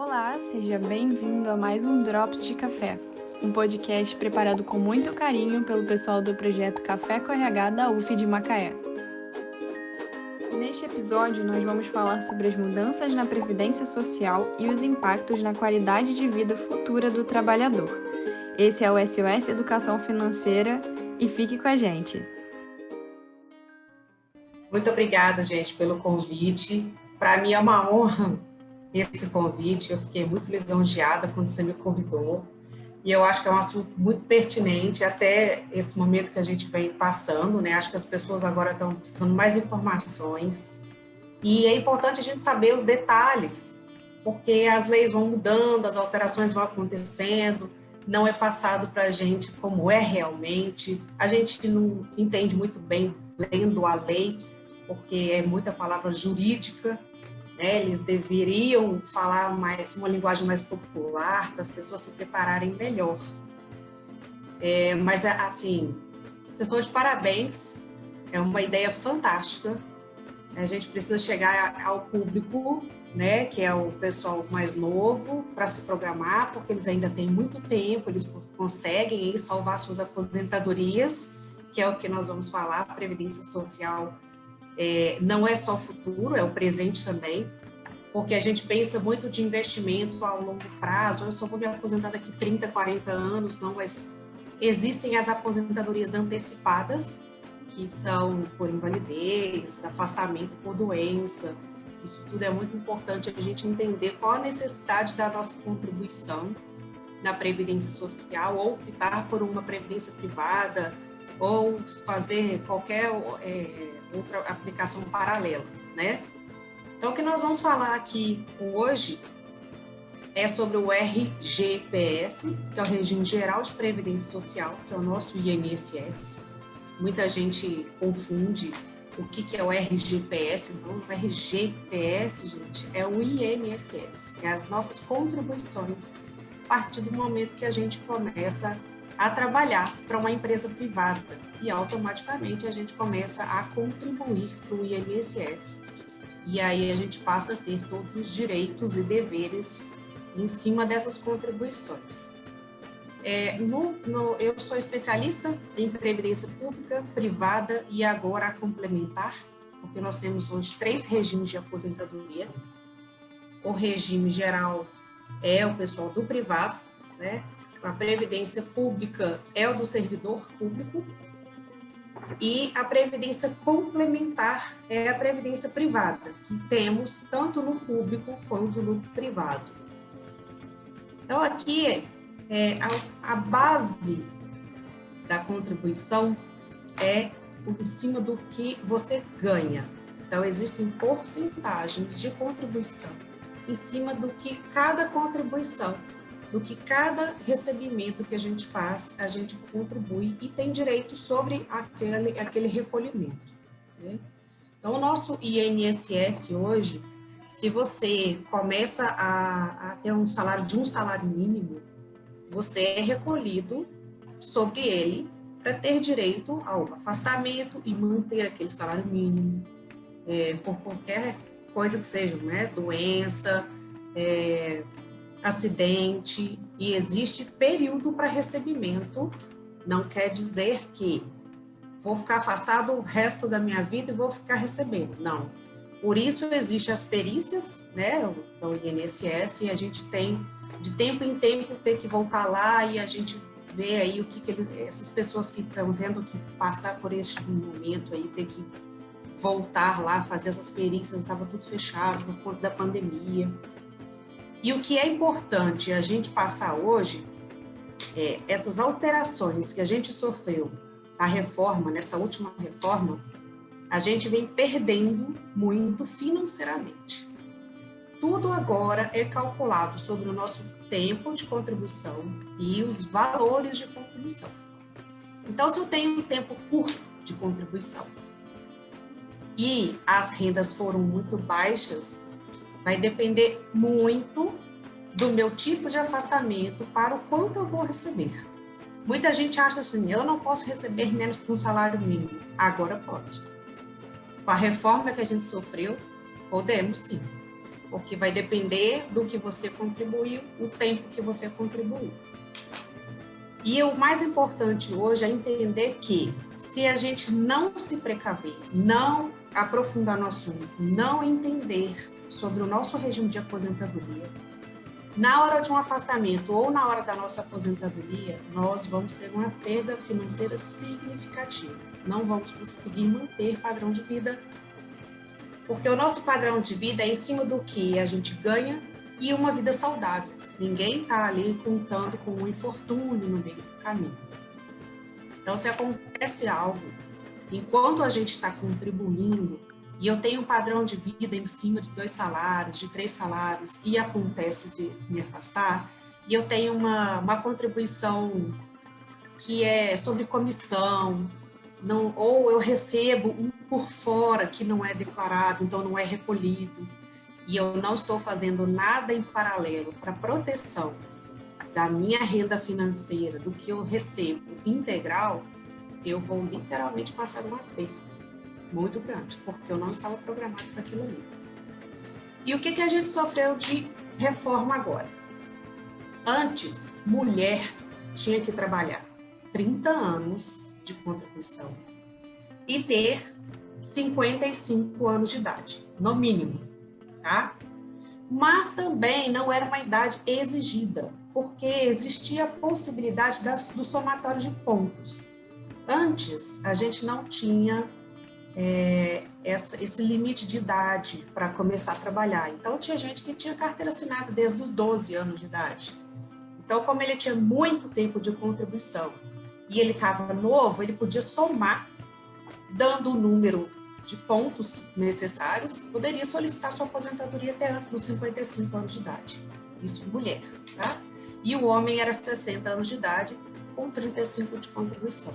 Olá, seja bem-vindo a mais um Drops de Café, um podcast preparado com muito carinho pelo pessoal do projeto Café com RH da UF de Macaé. Neste episódio, nós vamos falar sobre as mudanças na Previdência Social e os impactos na qualidade de vida futura do trabalhador. Esse é o SOS Educação Financeira e fique com a gente. Muito obrigada, gente, pelo convite. Para mim é uma honra esse convite. Eu fiquei muito lisonjeada quando você me convidou. E eu acho que é um assunto muito pertinente, até esse momento que a gente vem passando, né? Acho que as pessoas agora estão buscando mais informações. E é importante a gente saber os detalhes, porque as leis vão mudando, as alterações vão acontecendo, não é passado para a gente como é realmente. A gente não entende muito bem lendo a lei, porque é muita palavra jurídica, né? Eles deveriam falar uma linguagem mais popular para as pessoas se prepararem melhor. Mas, assim, vocês estão de parabéns, é uma ideia fantástica. A gente precisa chegar ao público, né, que é o pessoal mais novo, para se programar, porque eles ainda têm muito tempo, eles conseguem aí salvar suas aposentadorias, que é o que nós vamos falar. A Previdência Social não é só o futuro, é o presente também, porque a gente pensa muito de investimento a longo prazo. Eu só vou me aposentar daqui 30, 40 anos, não, mas existem as aposentadorias antecipadas, que são por invalidez, afastamento por doença. Isso tudo é muito importante a gente entender qual a necessidade da nossa contribuição na Previdência Social, ou optar por uma previdência privada, ou fazer qualquer outra aplicação paralela, né? Então, o que nós vamos falar aqui hoje é sobre o RGPS, que é o Regime Geral de Previdência Social, que é o nosso INSS. Muita gente confunde o que é o RGPS. Então, o RGPS, gente, é o INSS, que é as nossas contribuições a partir do momento que a gente começa a trabalhar para uma empresa privada, e automaticamente a gente começa a contribuir para o INSS. E aí a gente passa a ter todos os direitos e deveres em cima dessas contribuições. Eu sou especialista em previdência pública, privada e agora a complementar, porque nós temos hoje 3 regimes de aposentadoria. O regime geral é o pessoal do privado, né? A previdência pública é o do servidor público, e a previdência complementar é a previdência privada, que temos tanto no público quanto no privado. Então, aqui, a base da contribuição é em cima do que você ganha. Então, existem porcentagens de contribuição em cima do que cada contribuição, do que cada recebimento que a gente faz, a gente contribui e tem direito sobre aquele recolhimento, né? Então, o nosso INSS hoje, se você começa a ter um salário mínimo, você é recolhido sobre ele para ter direito ao afastamento e manter aquele salário mínimo, por qualquer coisa que seja, né? Doença, acidente, e existe período para recebimento. Não quer dizer que vou ficar afastado o resto da minha vida e vou ficar recebendo, não. Por isso existem as perícias, né, do INSS, e a gente tem, de tempo em tempo, ter que voltar lá e a gente vê aí o que essas pessoas que estão tendo que passar por este momento aí, ter que voltar lá, fazer essas perícias, estava tudo fechado por conta da pandemia. E o que é importante a gente passar hoje é essas alterações que a gente sofreu, a reforma, nessa última reforma, a gente vem perdendo muito financeiramente. Tudo agora é calculado sobre o nosso tempo de contribuição e os valores de contribuição. Então, se eu tenho um tempo curto de contribuição e as rendas foram muito baixas, vai depender muito do meu tipo de afastamento para o quanto eu vou receber. Muita gente acha assim, eu não posso receber menos que um salário mínimo. Agora pode. Com a reforma que a gente sofreu, podemos sim. porque vai depender do que você contribuiu, o tempo que você contribuiu. E o mais importante hoje é entender que, se a gente não se precaver, não aprofundar no assunto, não entender sobre o nosso regime de aposentadoria, na hora de um afastamento ou na hora da nossa aposentadoria, nós vamos ter uma perda financeira significativa. Não vamos conseguir manter padrão de vida, porque o nosso padrão de vida é em cima do que a gente ganha e uma vida saudável. Ninguém está ali contando com um infortúnio no meio do caminho. Então, se acontece algo, enquanto a gente está contribuindo, e eu tenho um padrão de vida em cima de 2 salários, de 3 salários, e acontece de me afastar, e eu tenho uma contribuição que é sobre comissão, não, ou eu recebo um por fora que não é declarado, então não é recolhido, e eu não estou fazendo nada em paralelo para proteção da minha renda financeira, do que eu recebo integral, eu vou literalmente passar um aperto muito grande, porque eu não estava programado para aquilo ali. E o que a gente sofreu de reforma agora? Antes, mulher tinha que trabalhar 30 anos de contribuição e ter 55 anos de idade, no mínimo, tá? Mas também não era uma idade exigida, porque existia a possibilidade do somatório de pontos. Antes, a gente não tinha esse limite de idade para começar a trabalhar. Então, tinha gente que tinha carteira assinada desde os 12 anos de idade. Então, como ele tinha muito tempo de contribuição e ele estava novo, ele podia somar, dando o número de pontos necessários, poderia solicitar sua aposentadoria até antes dos 55 anos de idade. Isso mulher, tá? E o homem era 60 anos de idade, com 35 de contribuição.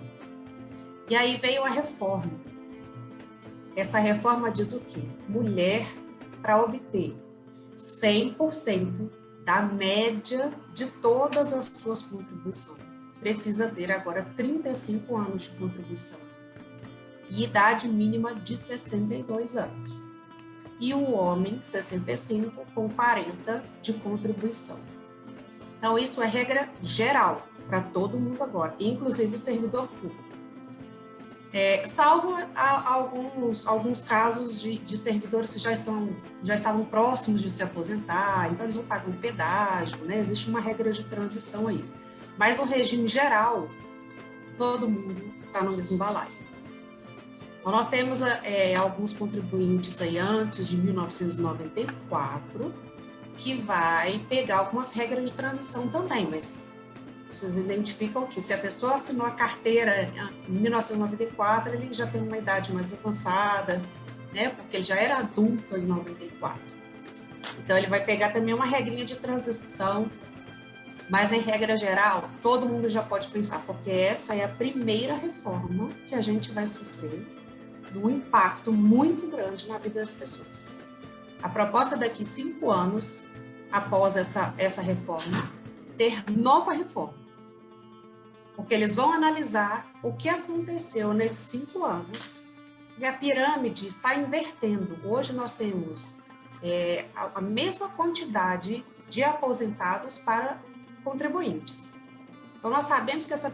E aí veio a reforma. Essa reforma diz o quê? Mulher, para obter 100% da média de todas as suas contribuições, precisa ter agora 35 anos de contribuição e idade mínima de 62 anos. E o homem, 65, com 40 de contribuição. Então, isso é regra geral para todo mundo agora, inclusive o servidor público. Salvo alguns casos de servidores que já estavam próximos de se aposentar, então eles vão pagar um pedágio, né? Existe uma regra de transição aí. Mas no regime geral, todo mundo está no mesmo balaio. Então, nós temos alguns contribuintes aí antes de 1994, que vai pegar algumas regras de transição também, mas vocês identificam que se a pessoa assinou a carteira em 1994, ele já tem uma idade mais avançada, né? Porque ele já era adulto em 94. Então, ele vai pegar também uma regrinha de transição, mas em regra geral, todo mundo já pode pensar, porque essa é a primeira reforma que a gente vai sofrer de um impacto muito grande na vida das pessoas. A proposta daqui 5 anos, após essa reforma, ter nova reforma. Porque eles vão analisar o que aconteceu nesses 5 anos e a pirâmide está invertendo. Hoje nós temos a mesma quantidade de aposentados para contribuintes. Então, nós sabemos que essa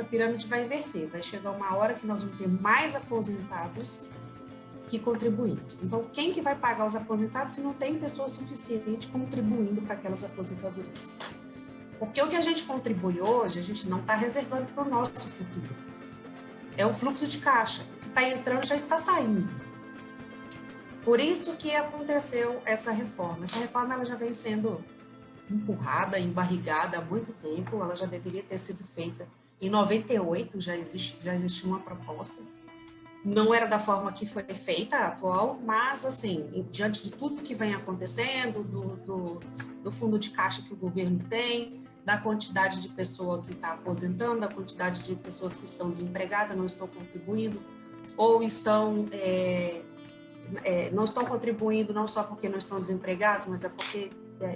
pirâmide vai inverter. Vai chegar uma hora que nós vamos ter mais aposentados que contribuintes. Então, quem que vai pagar os aposentados se não tem pessoa suficiente contribuindo para aquelas aposentadorias? Porque o que a gente contribui hoje, a gente não está reservando para o nosso futuro. É um fluxo de caixa. O que está entrando já está saindo. Por isso que aconteceu essa reforma. Essa reforma ela já vem sendo empurrada, embarrigada há muito tempo. Ela já deveria ter sido feita em 98, já existia uma proposta. Não era da forma que foi feita, a atual, mas, assim, diante de tudo que vem acontecendo, do fundo de caixa que o governo tem, da quantidade de pessoa que está aposentando, da quantidade de pessoas que estão desempregadas, não estão contribuindo, ou não estão contribuindo não só porque não estão desempregados, mas é porque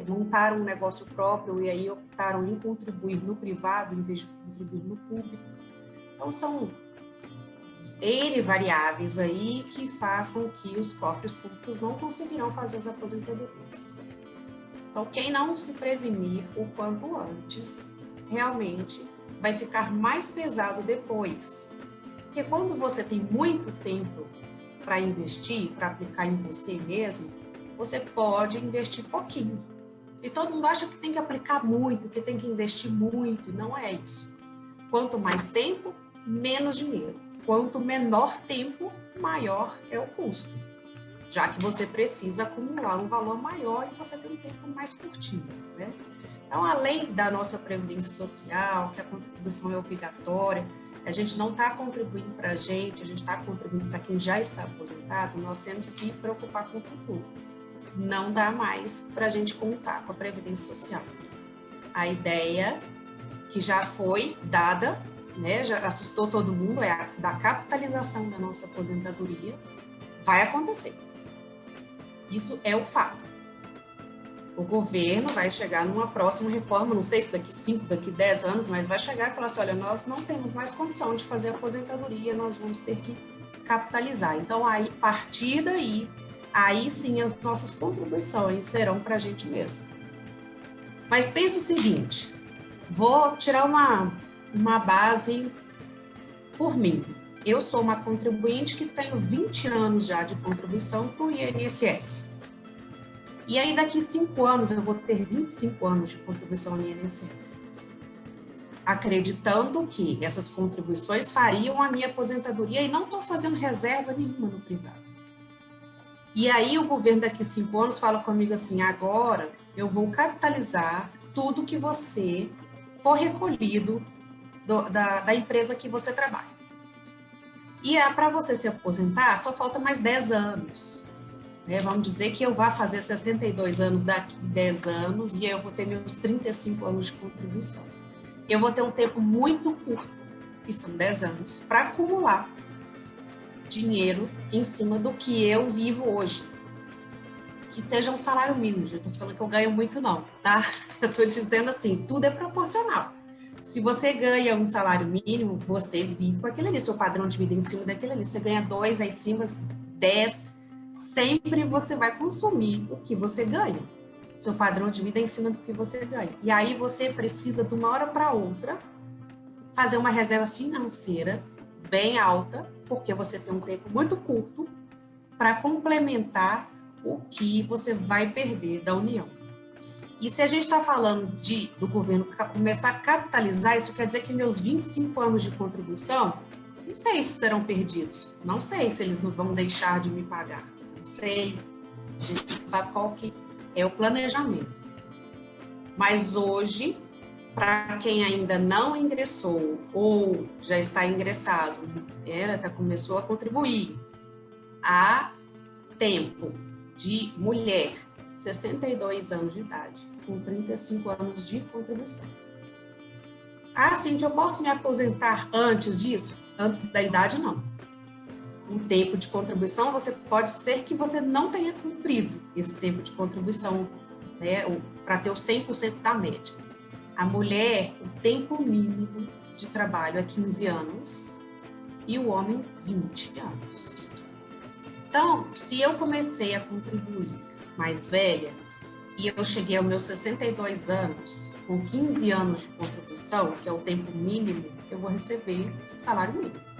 montaram um negócio próprio e aí optaram em contribuir no privado em vez de contribuir no público. Então, são N variáveis aí que faz com que os cofres públicos não conseguirão fazer as aposentadorias. Então, quem não se prevenir o quanto antes, realmente vai ficar mais pesado depois. Porque quando você tem muito tempo para investir, para aplicar em você mesmo, você pode investir pouquinho. E todo mundo acha que tem que aplicar muito, que tem que investir muito. Não é isso. Quanto mais tempo, menos dinheiro. Quanto menor tempo, maior é o custo. Já que você precisa acumular um valor maior e você tem um tempo mais curtinho, né? Então, além da nossa previdência social, que a contribuição é obrigatória, a gente não está contribuindo para a gente está contribuindo para quem já está aposentado, nós temos que preocupar com o futuro. Não dá mais para a gente contar com a previdência social. A ideia que já foi dada, né, já assustou todo mundo, é a da capitalização da nossa aposentadoria, vai acontecer. Isso é o fato. O governo vai chegar numa próxima reforma, não sei se daqui 5, daqui 10 anos, mas vai chegar e falar assim, olha, nós não temos mais condição de fazer aposentadoria, nós vamos ter que capitalizar. Então, aí, a partir daí, aí sim as nossas contribuições serão para a gente mesmo. Mas pensa o seguinte, vou tirar uma base por mim. Eu sou uma contribuinte que tenho 20 anos já de contribuição para o INSS. E aí, daqui 5 anos, eu vou ter 25 anos de contribuição no INSS. Acreditando que essas contribuições fariam a minha aposentadoria e não estou fazendo reserva nenhuma no privado. E aí, o governo daqui 5 anos fala comigo assim, agora eu vou capitalizar tudo que você for recolhido da empresa que você trabalha. E para você se aposentar, só falta mais 10 anos. Vamos dizer que eu vá fazer 62 anos daqui 10 anos e eu vou ter meus 35 anos de contribuição. Eu vou ter um tempo muito curto, que são 10 anos, para acumular dinheiro em cima do que eu vivo hoje. Que seja um salário mínimo. Eu estou falando que eu ganho muito não, tá? Eu estou dizendo assim, tudo é proporcional. Se você ganha um salário mínimo, você vive com aquele ali, seu padrão de vida em cima daquele ali. Você ganha 2, aí em cima 10, sempre você vai consumir o que você ganha. Seu padrão de vida é em cima do que você ganha. E aí você precisa, de uma hora para outra, fazer uma reserva financeira bem alta, porque você tem um tempo muito curto para complementar o que você vai perder da União. E se a gente está falando do governo começar a capitalizar, isso quer dizer que meus 25 anos de contribuição, não sei se serão perdidos, não sei se eles não vão deixar de me pagar. Não sei, a gente não sabe qual que é o planejamento. Mas hoje, para quem ainda não ingressou ou já está ingressado, começou a contribuir, há tempo de mulher, 62 anos de idade, com 35 anos de contribuição. Ah, Cíntia, eu posso me aposentar antes disso? Antes da idade, não. Um tempo de contribuição, pode ser que você não tenha cumprido esse tempo de contribuição, né, para ter o 100% da média. A mulher, o tempo mínimo de trabalho é 15 anos e o homem 20 anos. Então, se eu comecei a contribuir mais velha e eu cheguei aos meus 62 anos, com 15 anos de contribuição, que é o tempo mínimo, eu vou receber salário mínimo.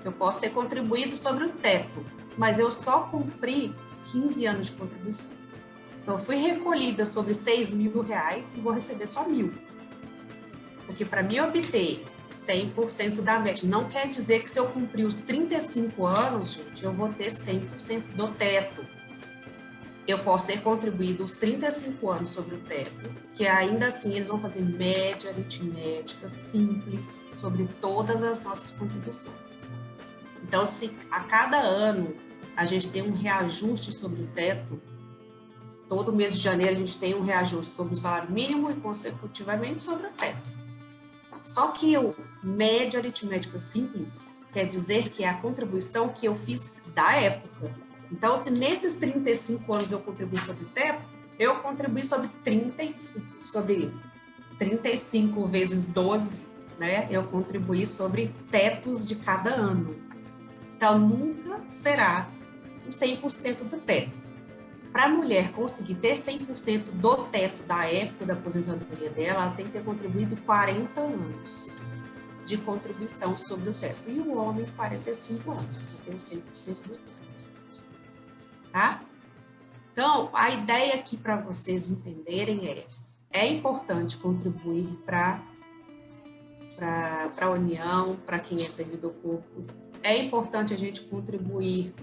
Eu posso ter contribuído sobre o teto, mas eu só cumpri 15 anos de contribuição. Então, eu fui recolhida sobre R$6.000 e vou receber só 1.000. Porque para mim obter 100% da média, não quer dizer que se eu cumprir os 35 anos, gente, eu vou ter 100% do teto. Eu posso ter contribuído os 35 anos sobre o teto, que ainda assim eles vão fazer média aritmética simples sobre todas as nossas contribuições. Então, se a cada ano a gente tem um reajuste sobre o teto, todo mês de janeiro a gente tem um reajuste sobre o salário mínimo e, consecutivamente, sobre o teto. Só que o média aritmética simples quer dizer que é a contribuição que eu fiz da época. Então, se nesses 35 anos eu contribuí sobre o teto, eu contribuí sobre 35 vezes 12, né? Eu contribuí sobre tetos de cada ano. Então, nunca será o 100% do teto. Para a mulher conseguir ter 100% do teto da época da aposentadoria dela, ela tem que ter contribuído 40 anos de contribuição sobre o teto. E o homem, 45 anos, para ter o 100% do teto. Tá? Então, a ideia aqui para vocês entenderem é importante contribuir para a União, para quem é servidor público. É importante a gente contribuir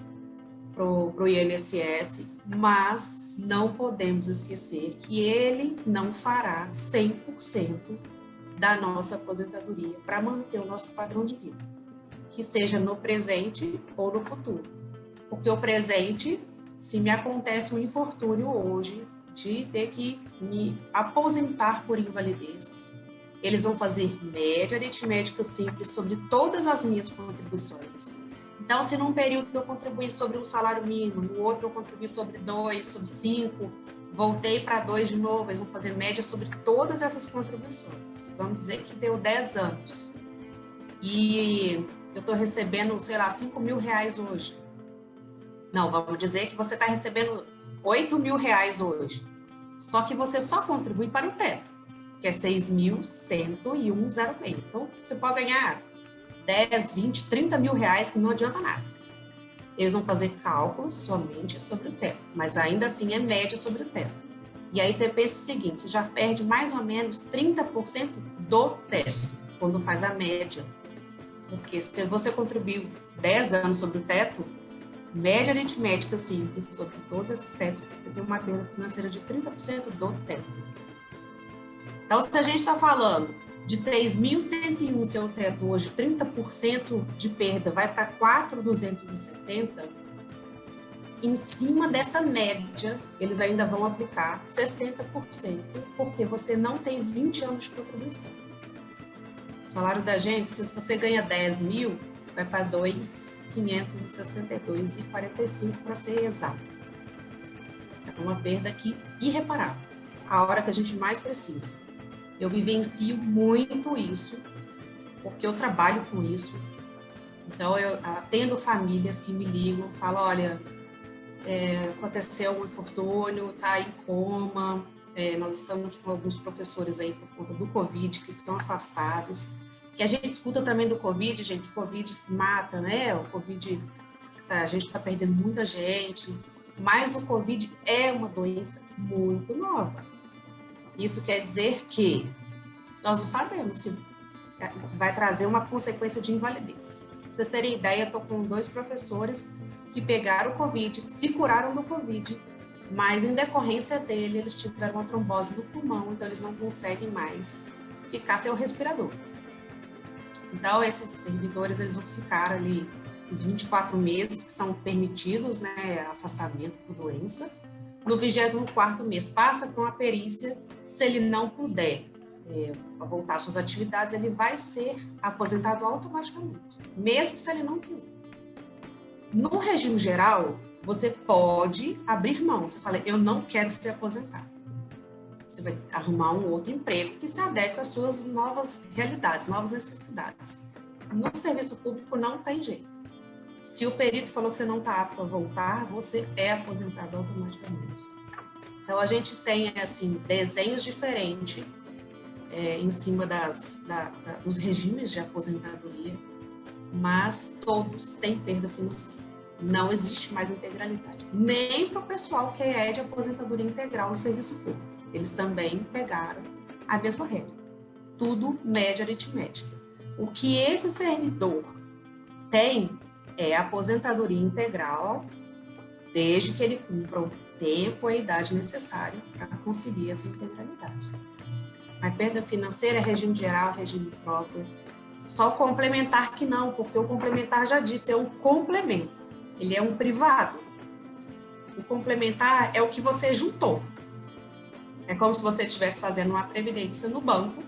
para o INSS, mas não podemos esquecer que ele não fará 100% da nossa aposentadoria para manter o nosso padrão de vida, que seja no presente ou no futuro. Porque o presente, se me acontece um infortúnio hoje de ter que me aposentar por invalidez, eles vão fazer média aritmética simples sobre todas as minhas contribuições. Então, se num período eu contribuí sobre um salário mínimo, no outro eu contribuí sobre 2, sobre 5, voltei para 2 de novo, eles vão fazer média sobre todas essas contribuições. Vamos dizer que deu 10 anos. E eu estou recebendo, sei lá, 5 mil reais hoje. Não, vamos dizer que você está recebendo 8 mil reais hoje. Só que você só contribui para o teto, que é 6.101,06. Então, você pode ganhar 10, 20, 30 mil reais, que não adianta nada. Eles vão fazer cálculos somente sobre o teto, mas ainda assim é média sobre o teto. E aí você pensa o seguinte, você já perde mais ou menos 30% do teto, quando faz a média. Porque se você contribuiu 10 anos sobre o teto, média aritmética simples sobre todos esses tetos, você tem uma perda financeira de 30% do teto. Então, se a gente está falando de 6.101 seu teto hoje, 30% de perda vai para 4.270, em cima dessa média, eles ainda vão aplicar 60%, porque você não tem 20 anos de contribuição. O salário da gente, se você ganha 10 mil, vai para 2.562,45 para ser exato. É uma perda aqui irreparável, a hora que a gente mais precisa. Eu vivencio muito isso, porque eu trabalho com isso. Então, eu atendo famílias que me ligam, falam, olha, aconteceu um infortúnio, está em coma, nós estamos com alguns professores aí por conta do Covid, que estão afastados. Que a gente escuta também do Covid, gente, o Covid mata, né? O Covid, a gente está perdendo muita gente, mas o Covid é uma doença muito nova. Isso quer dizer que nós não sabemos se vai trazer uma consequência de invalidez. Para vocês terem ideia, eu estou com 2 professores que pegaram o Covid, se curaram do Covid, mas em decorrência dele, eles tiveram uma trombose no pulmão, então eles não conseguem mais ficar sem o respirador. Então, esses servidores, eles vão ficar ali os 24 meses que são permitidos, né, afastamento por doença. No 24º mês, passa por uma perícia. Se ele não puder voltar às suas atividades, ele vai ser aposentado automaticamente, mesmo se ele não quiser. No regime geral, você pode abrir mão. Você fala, eu não quero ser aposentado. Você vai arrumar um outro emprego que se adeque às suas novas realidades, novas necessidades. No serviço público não tem jeito. Se o perito falou que você não está apto a voltar, você é aposentado automaticamente. Então, a gente tem, assim, desenhos diferentes em cima dos regimes de aposentadoria, mas todos têm perda financeira. Não existe mais integralidade. Nem para o pessoal que é de aposentadoria integral no serviço público. Eles também pegaram a mesma regra. Tudo média aritmética. O que esse servidor tem é aposentadoria integral, desde que ele cumpra o tempo e a idade necessária para conseguir essa integralidade. A perda financeira é regime geral, regime próprio. Só o complementar que não, porque o complementar já disse, é um complemento. Ele é um privado. O complementar é o que você juntou. É como se você estivesse fazendo uma previdência no banco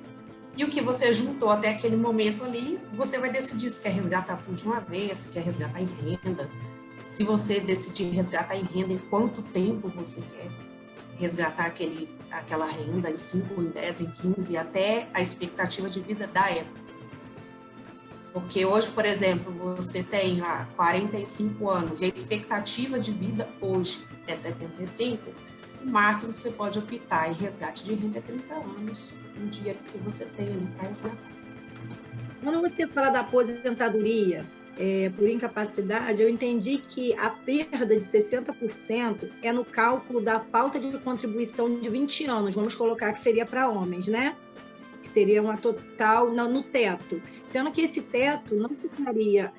e o que você juntou até aquele momento ali, você vai decidir se quer resgatar tudo de uma vez, se quer resgatar em renda. Se você decidir resgatar em renda, em quanto tempo você quer resgatar aquela renda, em 5, em 10, em 15, até a expectativa de vida da época. Porque hoje, por exemplo, você tem lá 45 anos e a expectativa de vida hoje é 75, o máximo que você pode optar em resgate de renda é 30 anos, um dinheiro que você tem ali para resgatar. Quando você fala da aposentadoria por incapacidade, eu entendi que a perda de 60% é no cálculo da falta de contribuição de 20 anos, vamos colocar que seria para homens, né? Que seria uma total no teto, sendo que esse teto não ficaria,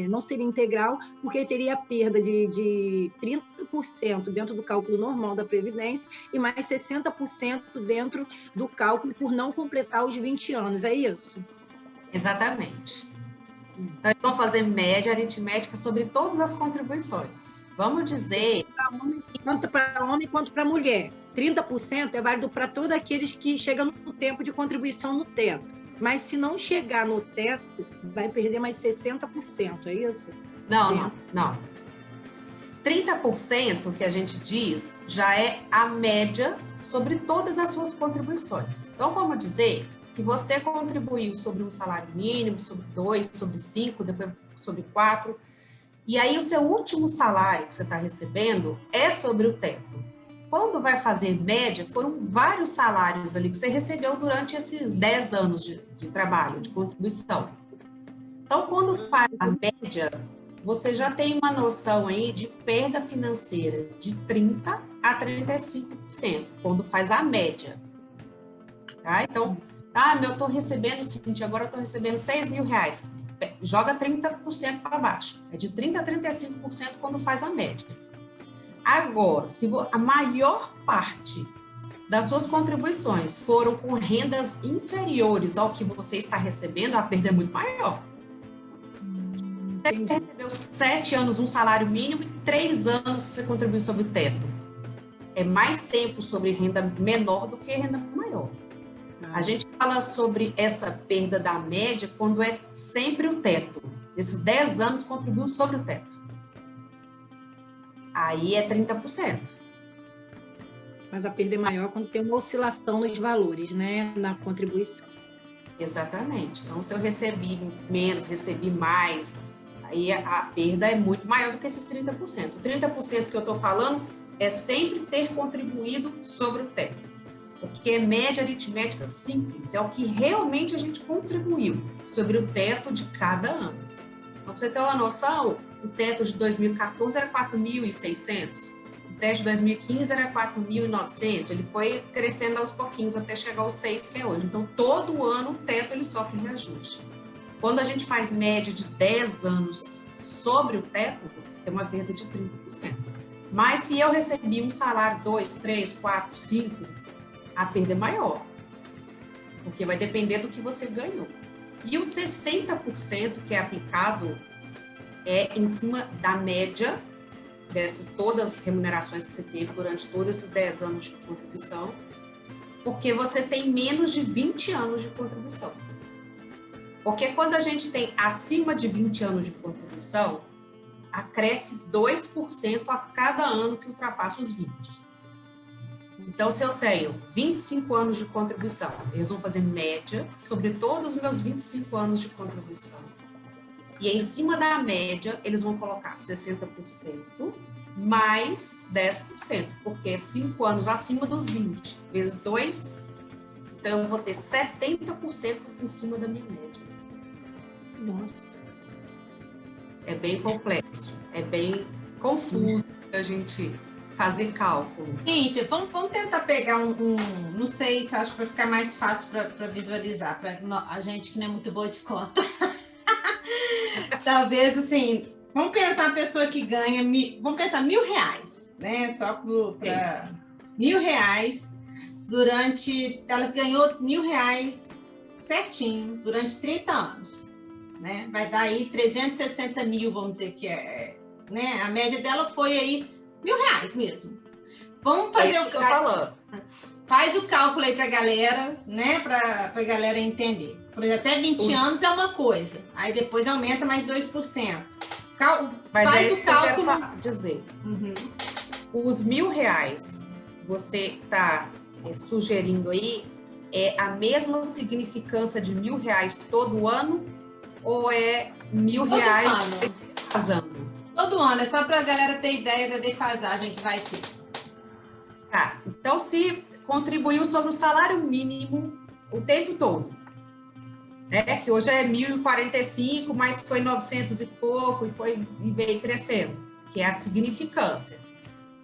não seria integral, porque teria a perda de 30% dentro do cálculo normal da Previdência e mais 60% dentro do cálculo por não completar os 20 anos, é isso? Exatamente. Então, eles vão fazer média aritmética sobre todas as contribuições. Vamos dizer... Tanto para homem quanto para mulher. 30% é válido para todos aqueles que chegam no tempo de contribuição no teto. Mas se não chegar no teto, vai perder mais 60%, é isso? Não. 30% que a gente diz já é a média sobre todas as suas contribuições. Então, vamos dizer que você contribuiu sobre um salário mínimo, sobre 2, sobre 5, depois sobre 4, e aí o seu último salário que você está recebendo é sobre o teto. Quando vai fazer média, foram vários salários ali que você recebeu durante esses 10 anos de trabalho, de contribuição. Então, quando faz a média, você já tem uma noção aí de perda financeira de 30% a 35%, quando faz a média. Tá? Então, eu estou recebendo o seguinte, agora eu estou recebendo R$6.000. Joga 30% para baixo. É de 30% a 35% quando faz a média. Agora, se a maior parte das suas contribuições foram com rendas inferiores ao que você está recebendo, a perda é muito maior. Você recebeu 7 anos um salário mínimo e 3 anos você contribuiu sobre o teto. É mais tempo sobre renda menor do que renda maior. A gente fala sobre essa perda da média quando é sempre o teto. Esses 10 anos contribuiu sobre o teto. Aí é 30%. Mas a perda é maior quando tem uma oscilação nos valores, né? Na contribuição. Exatamente. Então, se eu recebi menos, recebi mais, aí a perda é muito maior do que esses 30%. O 30% que eu estou falando é sempre ter contribuído sobre o teto. Porque é média aritmética simples, é o que realmente a gente contribuiu sobre o teto de cada ano. Então, para você ter uma noção, o teto de 2014 era 4.600, o teto de 2015 era 4.900, ele foi crescendo aos pouquinhos até chegar aos 6 que é hoje. Então, todo ano o teto ele sofre reajuste. Quando a gente faz média de 10 anos sobre o teto, tem uma perda de 30%. Mas se eu recebi um salário 2, 3, 4, 5, a perda é maior, porque vai depender do que você ganhou. E o 60% que é aplicado é em cima da média dessas todas as remunerações que você teve durante todos esses 10 anos de contribuição, porque você tem menos de 20 anos de contribuição. Porque quando a gente tem acima de 20 anos de contribuição, acresce 2% a cada ano que ultrapassa os 20. Então, se eu tenho 25 anos de contribuição, eles vão fazer média sobre todos os meus 25 anos de contribuição. E em cima da média, eles vão colocar 60% mais 10%, porque é 5 anos acima dos 20, vezes 2, então eu vou ter 70% em cima da minha média. Nossa. É bem complexo, é bem confuso a gente fazer cálculo. Gente, vamos tentar pegar não sei se acho que vai ficar mais fácil para visualizar, para a gente que não é muito boa de conta. Talvez, assim, vamos pensar a pessoa que ganha, vamos pensar R$1.000, né? Só para R$1.000 durante, ela ganhou R$1.000 certinho, durante 30 anos, né? Vai dar aí 360 mil, vamos dizer que né? A média dela foi aí R$1.000 mesmo. Vamos fazer o que eu tô falando. Faz o cálculo aí pra galera, né? Pra galera entender. Por exemplo, até 20 anos é uma coisa. Aí depois aumenta mais 2%. Mas faz é isso o cálculo. Que eu quero dizer. Os R$1.000, você tá sugerindo aí, é a mesma significância de R$1.000 todo ano? ou é R$1.000 ano. casando? Todo ano, é só para a galera ter ideia da defasagem que vai ter. Tá, então se contribuiu sobre o salário mínimo o tempo todo, né? Que hoje é 1.045, mas foi 900 e pouco e veio crescendo, que é a significância.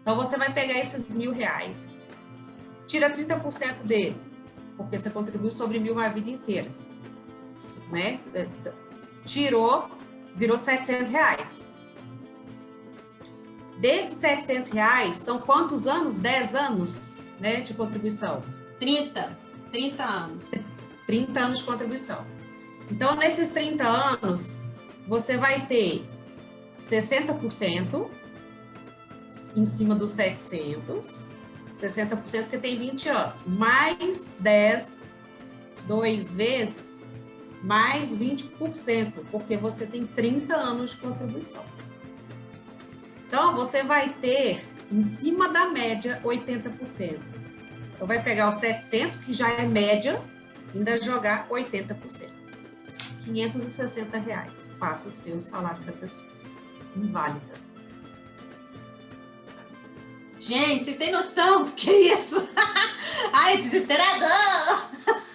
Então você vai pegar esses R$1.000, tira 30% dele, porque você contribuiu sobre 1.000 a vida inteira, né? Tirou, virou R$700. Desses R$700, são quantos anos? 10 anos, né, de contribuição? 30 anos. 30 anos de contribuição. Então, nesses 30 anos, você vai ter 60% em cima dos 700, 60% porque tem 20 anos, mais 10, 2 vezes, mais 20%, porque você tem 30 anos de contribuição. Então, você vai ter, em cima da média, 80%. Então, vai pegar os 700, que já é média, ainda jogar 80%. R$560 passa a ser o salário da pessoa. Inválida. Gente, vocês têm noção do que é isso? Ai, desesperador!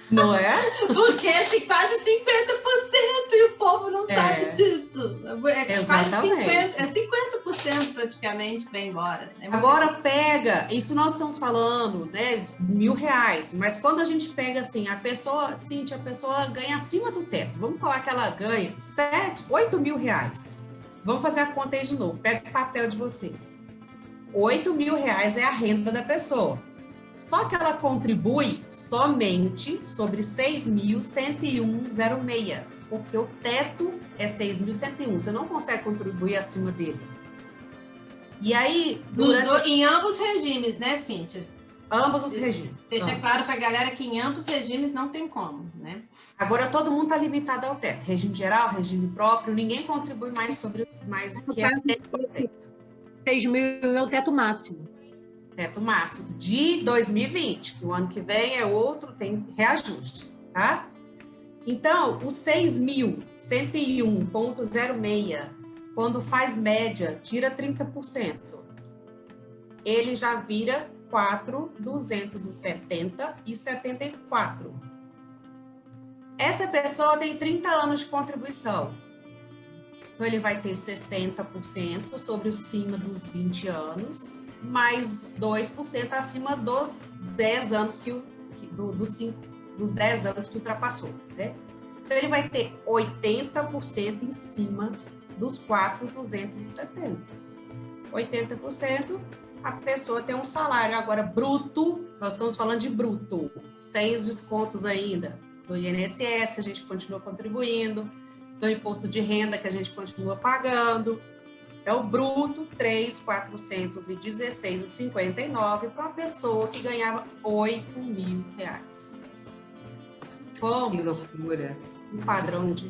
Não é? Porque é quase 50% e o povo não sabe disso. É quase 50% praticamente que vai embora. Agora pega, isso nós estamos falando, né, R$1.000, mas quando a gente pega assim, a pessoa ganha acima do teto, vamos falar que ela ganha R$8.000. Vamos fazer a conta aí de novo, pega o papel de vocês. R$8.000 é a renda da pessoa. Só que ela contribui somente sobre 6.101,06, porque o teto é 6.101, você não consegue contribuir acima dele. E aí... Em ambos os regimes, né, Cíntia? Ambos os regimes. Deixa claro para a galera que em ambos os regimes não tem como, né? Agora todo mundo está limitado ao teto. Regime geral, regime próprio, ninguém contribui mais sobre mais do que é teto. 6.000 é o teto máximo. Teto máximo de 2020, que o ano que vem é outro, tem reajuste, tá? Então, o 6.101,06, quando faz média, tira 30%. Ele já vira 4.270,74. Essa pessoa tem 30 anos de contribuição. Então, ele vai ter 60% sobre o cima dos 20 anos, mais 2% acima dos 10 anos dos 10 anos que ultrapassou, né? Então, ele vai ter 80% em cima dos 4.270. 80%, a pessoa tem um salário agora bruto, nós estamos falando de bruto, sem os descontos ainda do INSS, que a gente continua contribuindo, do imposto de renda, que a gente continua pagando. É o bruto, R$3.416,59 para uma pessoa que ganhava R$8.000. Como? Que loucura. Um padrão de...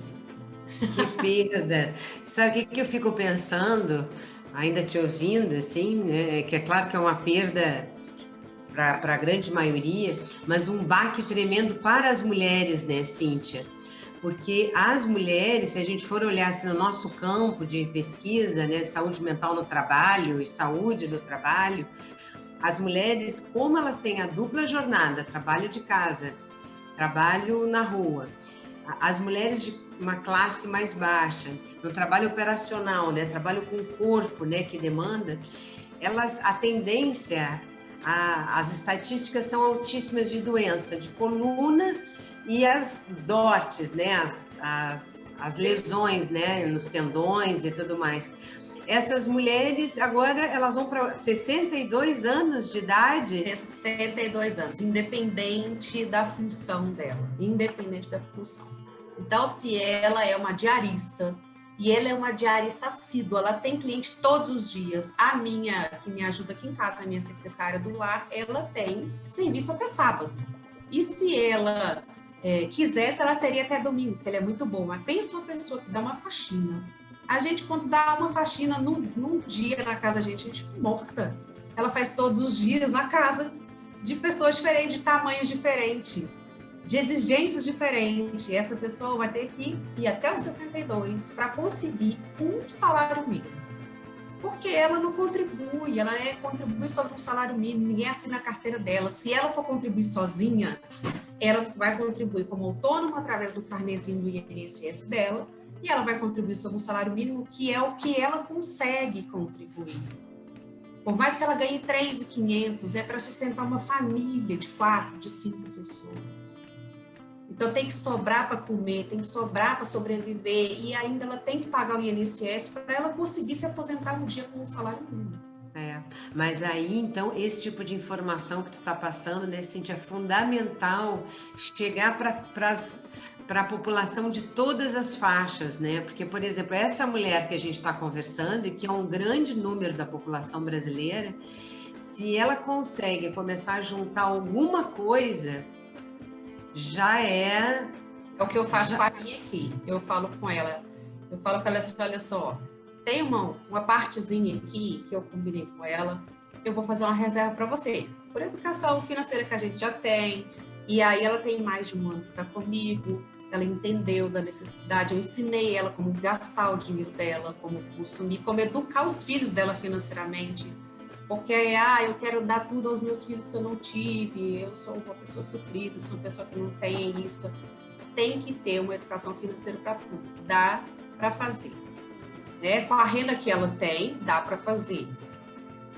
Que perda. Sabe o que eu fico pensando, ainda te ouvindo, assim, né? Que é claro que é uma perda para a grande maioria, mas um baque tremendo para as mulheres, né, Cíntia? Porque as mulheres, se a gente for olhar assim, no nosso campo de pesquisa, né, saúde mental no trabalho e saúde no trabalho, as mulheres, como elas têm a dupla jornada, trabalho de casa, trabalho na rua, as mulheres de uma classe mais baixa, no trabalho operacional, né, trabalho com o corpo, né, que demanda, a tendência, as estatísticas são altíssimas de doença, de coluna, e as DORTs, né, as lesões, né, nos tendões e tudo mais. Essas mulheres, agora, elas vão para 62 anos de idade? 62 anos, independente da função dela, independente da função. Então, se ela é uma diarista, e ela é uma diarista assídua, ela tem cliente todos os dias. A minha, que me ajuda aqui em casa, a minha secretária do lar, ela tem serviço até sábado. E se ela... quisesse, ela teria até domingo, que ela é muito boa. Mas pensa uma pessoa que dá uma faxina. A gente, quando dá uma faxina num dia na casa da gente, a gente fica morta. Ela faz todos os dias na casa, de pessoas diferentes, de tamanhos diferentes, de exigências diferentes. Essa pessoa vai ter que ir até os 62 para conseguir um salário mínimo. Porque ela não contribui, ela contribui sobre um salário mínimo, ninguém assina a carteira dela. Se ela for contribuir sozinha, ela vai contribuir como autônoma através do carnezinho do INSS dela, e ela vai contribuir sobre um salário mínimo, que é o que ela consegue contribuir. Por mais que ela ganhe 3.500, é para sustentar uma família de 4, de 5 pessoas. Então tem que sobrar para comer, tem que sobrar para sobreviver, e ainda ela tem que pagar o INSS para ela conseguir se aposentar um dia com um salário mínimo. Mas aí, então, esse tipo de informação que tu está passando, né, Cíntia, é fundamental chegar para a população de todas as faixas, né? Porque, por exemplo, essa mulher que a gente está conversando, e que é um grande número da população brasileira, se ela consegue começar a juntar alguma coisa, já é... É o que eu faço com a minha aqui. Eu falo com ela assim, olha só, tem uma partezinha aqui que eu combinei com ela, eu vou fazer uma reserva para você. Por educação financeira que a gente já tem, e aí ela tem mais de um ano que está comigo, ela entendeu da necessidade, eu ensinei ela como gastar o dinheiro dela, como consumir, como educar os filhos dela financeiramente. Porque, eu quero dar tudo aos meus filhos que eu não tive, eu sou uma pessoa sofrida, sou uma pessoa que não tem isso. Tem que ter uma educação financeira para tudo, dá para fazer. Né? Com a renda que ela tem, dá para fazer.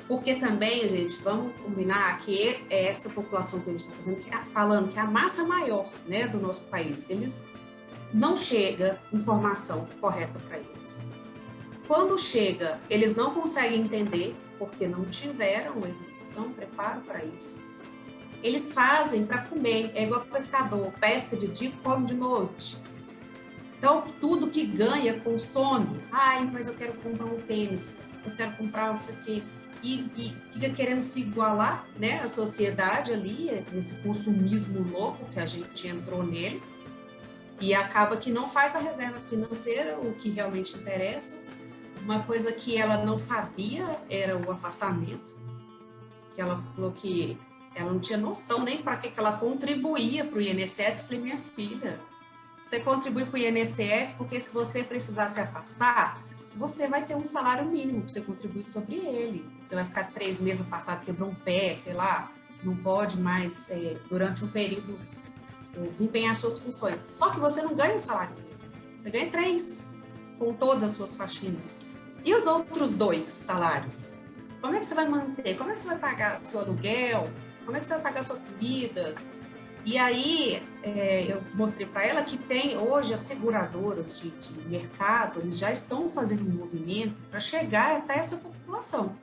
Porque também, gente, vamos combinar que essa população que a gente está falando que é a massa maior, né, do nosso país, eles não chega informação correta para eles. Quando chega, eles não conseguem entender, porque não tiveram educação, preparo para isso. Eles fazem para comer, é igual pescador, pesca de dia, come de noite. Então, tudo que ganha, consome. Mas eu quero comprar um tênis, eu quero comprar isso aqui. E fica querendo se igualar, né, à sociedade ali, nesse consumismo louco que a gente entrou nele. E acaba que não faz a reserva financeira, o que realmente interessa. Uma coisa que ela não sabia era o afastamento, que ela falou que ela não tinha noção nem para que ela contribuía para o INSS. Eu falei, minha filha, você contribui para o INSS porque se você precisar se afastar, você vai ter um salário mínimo para você contribuir sobre ele. Você vai ficar 3 meses afastado, quebrou um pé, sei lá, não pode mais, durante um período, desempenhar suas funções. Só que você não ganha um salário mínimo, você ganha 3, com todas as suas faxinas. E os outros 2 salários? Como é que você vai manter? Como é que você vai pagar o seu aluguel? Como é que você vai pagar a sua comida? E aí, eu mostrei para ela que tem hoje as seguradoras de mercado, eles já estão fazendo um movimento para chegar até essa população.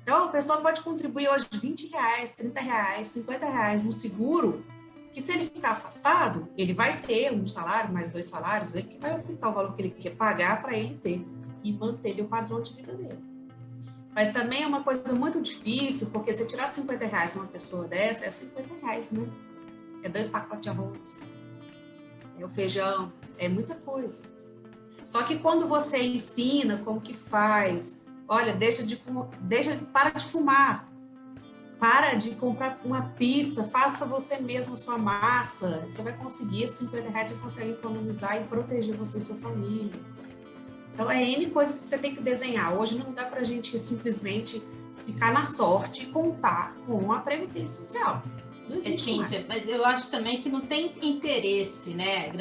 Então, a pessoa pode contribuir hoje R$20, R$30, R$50 no seguro, que se ele ficar afastado, ele vai ter um salário, mais 2 salários, ele que vai optar o valor que ele quer pagar para ele ter e manter o padrão de vida dele. Mas também é uma coisa muito difícil, porque se tirar R$50 de uma pessoa dessa, é R$50, né? É 2 pacotes de arroz, é o feijão, é muita coisa. Só que quando você ensina como que faz, olha, para de fumar, para de comprar uma pizza, faça você mesmo a sua massa, você vai conseguir esses R$50, você consegue economizar e proteger você e sua família. Então, é N coisas que você tem que desenhar. Hoje não dá para a gente simplesmente ficar na sorte e contar com a Previdência Social. Não existe, Cíntia, mas eu acho também que não tem interesse, né?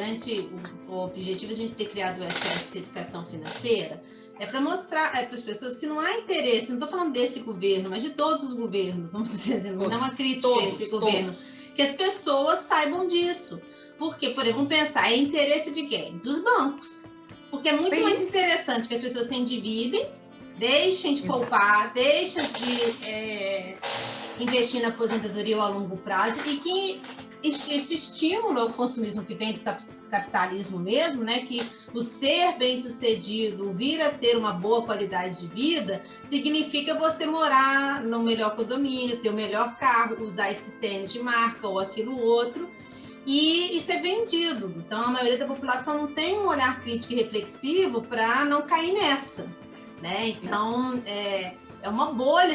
O objetivo de a gente ter criado o SOS Educação Financeira é para mostrar para as pessoas que não há interesse, não estou falando desse governo, mas de todos os governos, vamos dizer assim, não é uma crítica a esse governo, que as pessoas saibam disso. Porque, por exemplo, vamos pensar, é interesse de quem? Dos bancos. Porque é muito mais interessante que as pessoas se endividem, deixem de poupar, deixem de investir na aposentadoria a longo prazo e que esse estímulo ao consumismo que vem do capitalismo mesmo, né, que o ser bem-sucedido, vir a ter uma boa qualidade de vida, significa você morar no melhor condomínio, ter o melhor carro, usar esse tênis de marca ou aquilo outro, e ser vendido. Então, a maioria da população não tem um olhar crítico e reflexivo para não cair nessa, né? Então, é uma bolha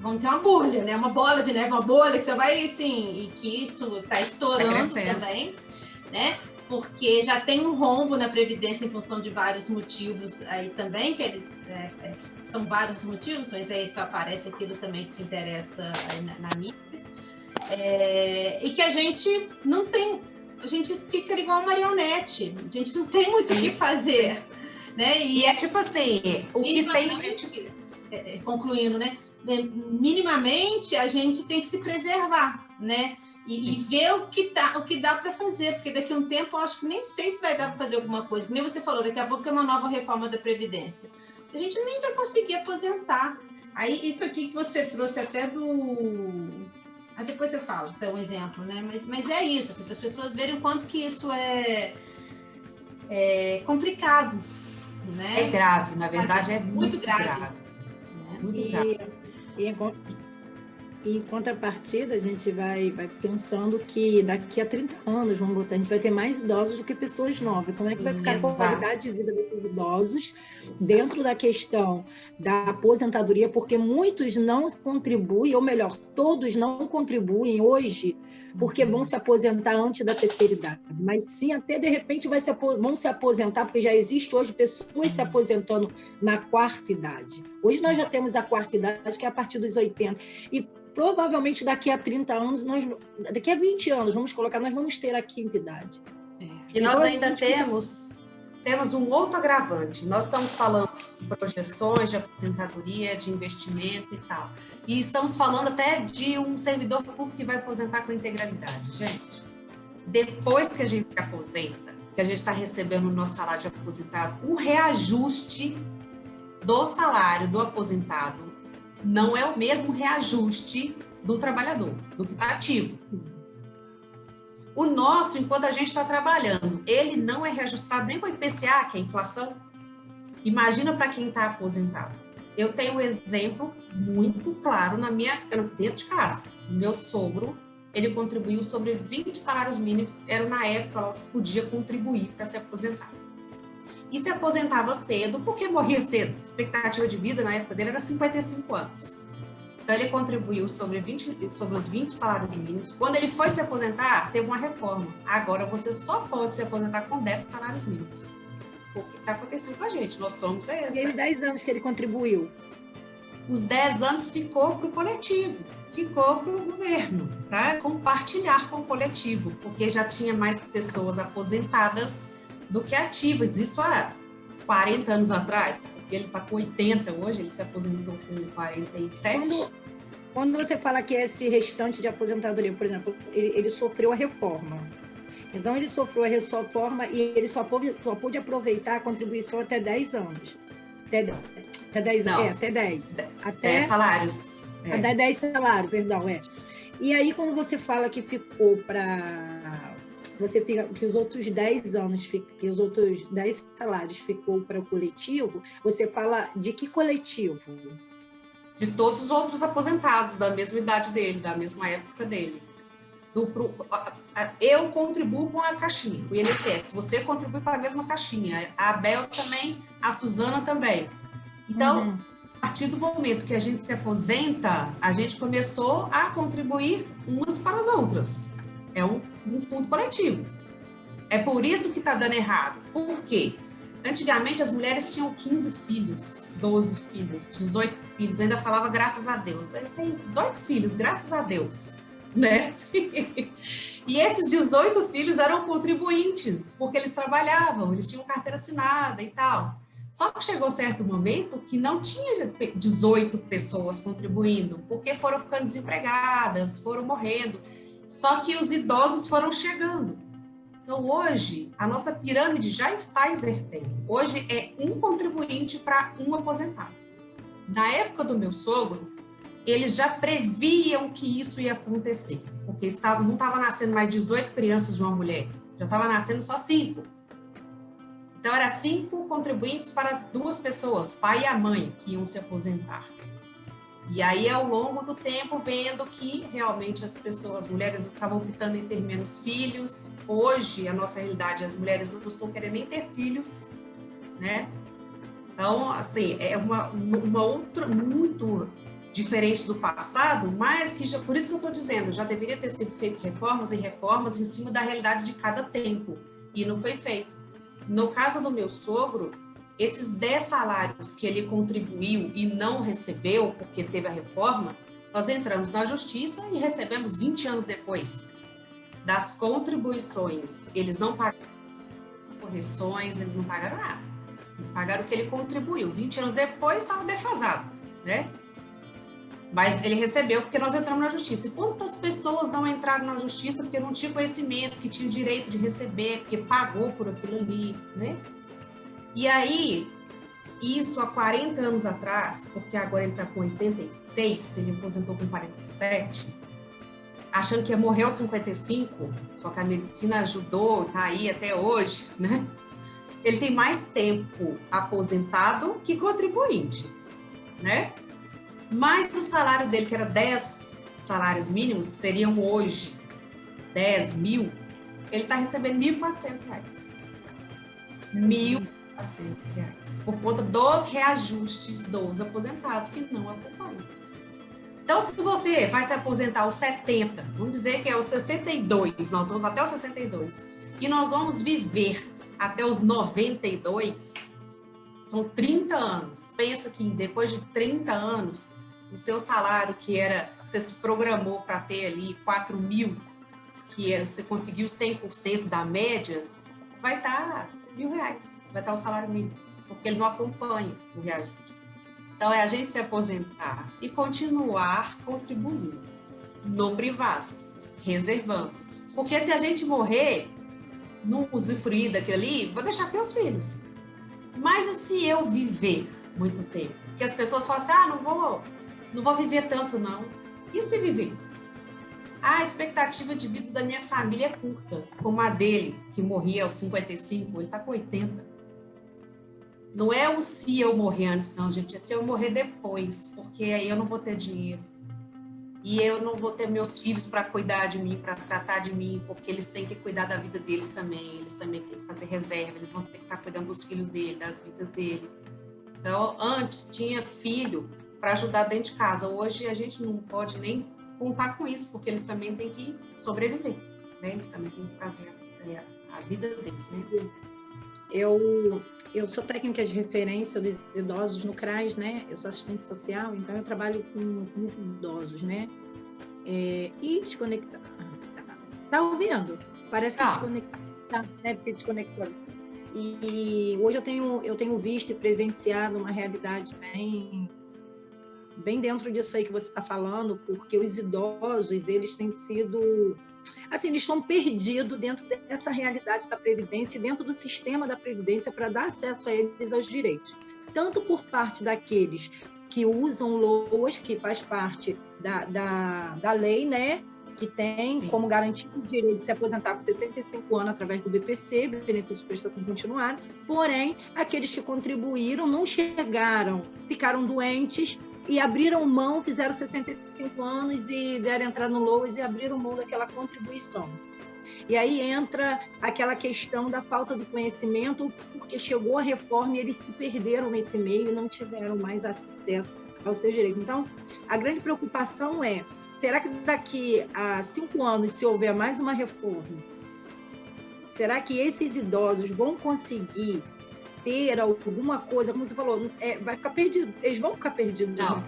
vamos dizer, uma bolha, né? Uma bola de neve, uma bolha que você vai, assim, e que isso está estourando também, né? Porque já tem um rombo na Previdência em função de vários motivos aí também, que eles são vários motivos, mas aí só aparece aquilo também que interessa aí na mídia. E que a gente não tem, a gente fica igual uma marionete, a gente não tem muito o que fazer, né? E é tipo assim, o que tem... Concluindo, né? Minimamente a gente tem que se preservar, né? E ver o que dá para fazer, porque daqui a um tempo eu acho que nem sei se vai dar para fazer alguma coisa. Como você falou, daqui a pouco tem uma nova reforma da Previdência. A gente nem vai conseguir aposentar. Aí isso aqui que você trouxe até do... Aí depois eu falo, então, um exemplo, né? Mas é isso, assim, para as pessoas verem o quanto que isso é complicado, né? É grave, na verdade é muito grave. Muito grave. E em contrapartida, a gente vai pensando que daqui a 30 anos, vamos botar, a gente vai ter mais idosos do que pessoas novas. Como é que vai ficar a qualidade de vida desses idosos dentro da questão da aposentadoria? Porque muitos não contribuem, ou melhor, todos não contribuem hoje porque vão se aposentar antes da terceira idade. Mas sim, até de repente vão se aposentar, porque já existe hoje pessoas se aposentando na quarta idade. Hoje nós já temos a quarta idade, que é a partir dos 80. E provavelmente daqui a 30 anos, daqui a 20 anos, vamos colocar, nós vamos ter a quinta idade. E nós ainda temos um outro agravante. Nós estamos falando de projeções de aposentadoria, de investimento e tal. E estamos falando até de um servidor público que vai aposentar com integralidade. Gente, depois que a gente se aposenta, que a gente está recebendo o nosso salário de aposentado, o reajuste do salário do aposentado não é o mesmo reajuste do trabalhador, do que está ativo. O nosso, enquanto a gente está trabalhando, ele não é reajustado nem com o IPCA, que é a inflação. Imagina para quem está aposentado. Eu tenho um exemplo muito claro dentro de casa. O meu sogro, ele contribuiu sobre 20 salários mínimos, era na época que podia contribuir para se aposentar. E se aposentava cedo, porque morria cedo. A expectativa de vida na época dele era 55 anos. Então, ele contribuiu sobre os 20 salários mínimos. Quando ele foi se aposentar, teve uma reforma. Agora, você só pode se aposentar com 10 salários mínimos. O que está acontecendo com a gente? Nós somos essa. E os 10 anos que ele contribuiu? Os 10 anos ficou para o coletivo, ficou para o governo, para compartilhar com o coletivo, porque já tinha mais pessoas aposentadas do que ativas. Isso há 40 anos atrás, porque ele está com 80 hoje, ele se aposentou com 47. Quando você fala que esse restante de aposentadoria, por exemplo, ele sofreu a reforma. Então, ele sofreu a reforma e ele só pôde aproveitar a contribuição até 10 anos. Até 10 anos. Até 10. Até salários. Até 10 salários, perdão, E aí, quando você fala que ficou para... Você fica que os outros 10 anos, que os outros 10 salários ficou para o coletivo, você fala de que coletivo? De todos os outros aposentados da mesma idade dele, da mesma época dele. Eu contribuo com a caixinha, o INSS, você contribui para a mesma caixinha, a Abel também, a Suzana também. Então, a partir do momento que a gente se aposenta, a gente começou a contribuir umas para as outras. É um fundo coletivo. É por isso que está dando errado. Por quê? Antigamente as mulheres tinham 15 filhos, 12 filhos, 18 filhos. Eu ainda falava graças a Deus. Ele tem 18 filhos, graças a Deus. Né? E esses 18 filhos eram contribuintes, porque eles trabalhavam, eles tinham carteira assinada e tal. Só que chegou certo momento que não tinha 18 pessoas contribuindo, porque foram ficando desempregadas, foram morrendo. Só que os idosos foram chegando. Então, hoje, a nossa pirâmide já está invertendo. Hoje é um contribuinte para um aposentado. Na época do meu sogro, eles já previam que isso ia acontecer, porque não estava nascendo mais 18 crianças de uma mulher, já estava nascendo só 5. Então, eram 5 contribuintes para 2 pessoas, pai e a mãe, que iam se aposentar. E aí, ao longo do tempo, vendo que realmente as mulheres estavam optando em ter menos filhos. Hoje, a nossa realidade, as mulheres não estão querendo nem ter filhos, né? Então, assim, é uma outra, muito diferente do passado, mas que por isso que eu estou dizendo, já deveria ter sido feito reformas e reformas em cima da realidade de cada tempo, e não foi feito. No caso do meu sogro, esses 10 salários que ele contribuiu e não recebeu, porque teve a reforma, nós entramos na justiça e recebemos 20 anos depois. Das contribuições, eles não pagaram correções, eles não pagaram nada. Eles pagaram o que ele contribuiu. 20 anos depois, estava defasado, né? Mas ele recebeu porque nós entramos na justiça. E quantas pessoas não entraram na justiça porque não tinha conhecimento, que tinha direito de receber, porque pagou por aquilo ali, né? E aí, isso há 40 anos atrás, porque agora ele está com 86, ele aposentou com 47, achando que ia morrer aos 55, só que a medicina ajudou, tá aí até hoje, né? Ele tem mais tempo aposentado que contribuinte, né? Mas o salário dele, que era 10 salários mínimos, que seriam hoje 10 mil, ele está recebendo R$1.400. R$1.400. Por conta dos reajustes dos aposentados que não acompanham. Então, se você vai se aposentar aos 70, vamos dizer que é os 62, nós vamos até os 62, e nós vamos viver até os 92, são 30 anos. Pensa que depois de 30 anos, o seu salário que era, você se programou para ter ali 4 mil, que você conseguiu 100% da média, vai estar R$1.000, vai estar o salário mínimo, porque ele não acompanha o reajuste. Então, é a gente se aposentar e continuar contribuindo no privado, reservando. Porque se a gente morrer, não usufruir daquilo ali, vou deixar para os filhos. Mas e se eu viver muito tempo? Porque as pessoas falam assim, não vou viver tanto não. E se viver? A expectativa de vida da minha família é curta, como a dele, que morria aos 55, ele está com 80. Não é o se eu morrer antes, não, gente. É se eu morrer depois, porque aí eu não vou ter dinheiro. E eu não vou ter meus filhos para cuidar de mim, para tratar de mim, porque eles têm que cuidar da vida deles também. Eles também têm que fazer reserva, eles vão ter que estar cuidando dos filhos dele, das vidas dele. Então, antes tinha filho para ajudar dentro de casa. Hoje a gente não pode nem contar com isso, porque eles também têm que sobreviver, né? Eles também têm que fazer a vida deles, né? Eu sou técnica de referência dos idosos no CRAS, né? Eu sou assistente social, então eu trabalho com os idosos, né? E desconectar. Tá ouvindo? Parece que desconectar, né? Porque desconectou. E hoje eu tenho visto e presenciado uma realidade bem dentro disso aí que você está falando, porque os idosos, eles têm sido... Assim, eles estão perdidos dentro dessa realidade da Previdência e dentro do sistema da Previdência para dar acesso a eles aos direitos. Tanto por parte daqueles que usam LOAS, que faz parte da lei, né? Que tem como garantia o direito de se aposentar com 65 anos através do BPC, benefício de prestação continuada. Porém, aqueles que contribuíram não chegaram, ficaram doentes e abriram mão, fizeram 65 anos e deram entrada no LOAS e abriram mão daquela contribuição. E aí entra aquela questão da falta do conhecimento, porque chegou a reforma e eles se perderam nesse meio e não tiveram mais acesso ao seu direito. Então, a grande preocupação é, será que daqui a 5 anos, se houver mais uma reforma, será que esses idosos vão conseguir ter alguma coisa, como você falou, vai ficar perdido, eles vão ficar perdidos? Não.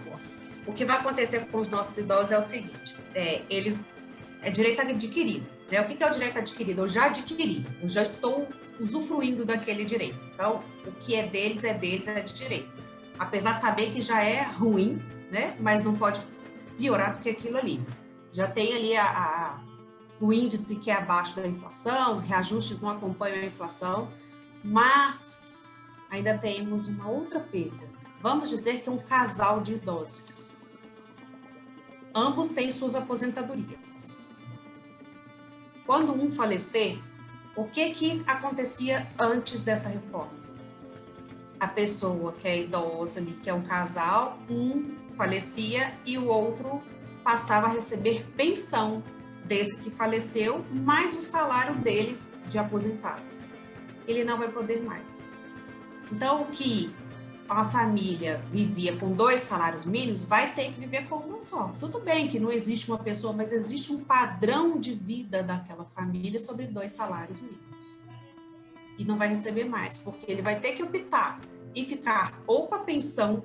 O que vai acontecer com os nossos idosos é o seguinte, é direito adquirido, né? O que é o direito adquirido? Eu já adquiri, eu já estou usufruindo daquele direito. Então, o que é deles, é de direito. Apesar de saber que já é ruim, né? Mas não pode piorar do que aquilo ali. Já tem ali o índice que é abaixo da inflação, os reajustes não acompanham a inflação, mas ainda temos uma outra perda. Vamos dizer que é um casal de idosos. Ambos têm suas aposentadorias. Quando um falecer, o que acontecia antes dessa reforma? A pessoa que é idosa, ali, que é um casal, um falecia e o outro passava a receber pensão desse que faleceu, mais o salário dele de aposentado. Ele não vai poder mais. Então, o que uma família vivia com 2 salários mínimos, vai ter que viver com um só. Tudo bem que não existe uma pessoa, mas existe um padrão de vida daquela família sobre 2 salários mínimos. E não vai receber mais, porque ele vai ter que optar em ficar ou com a pensão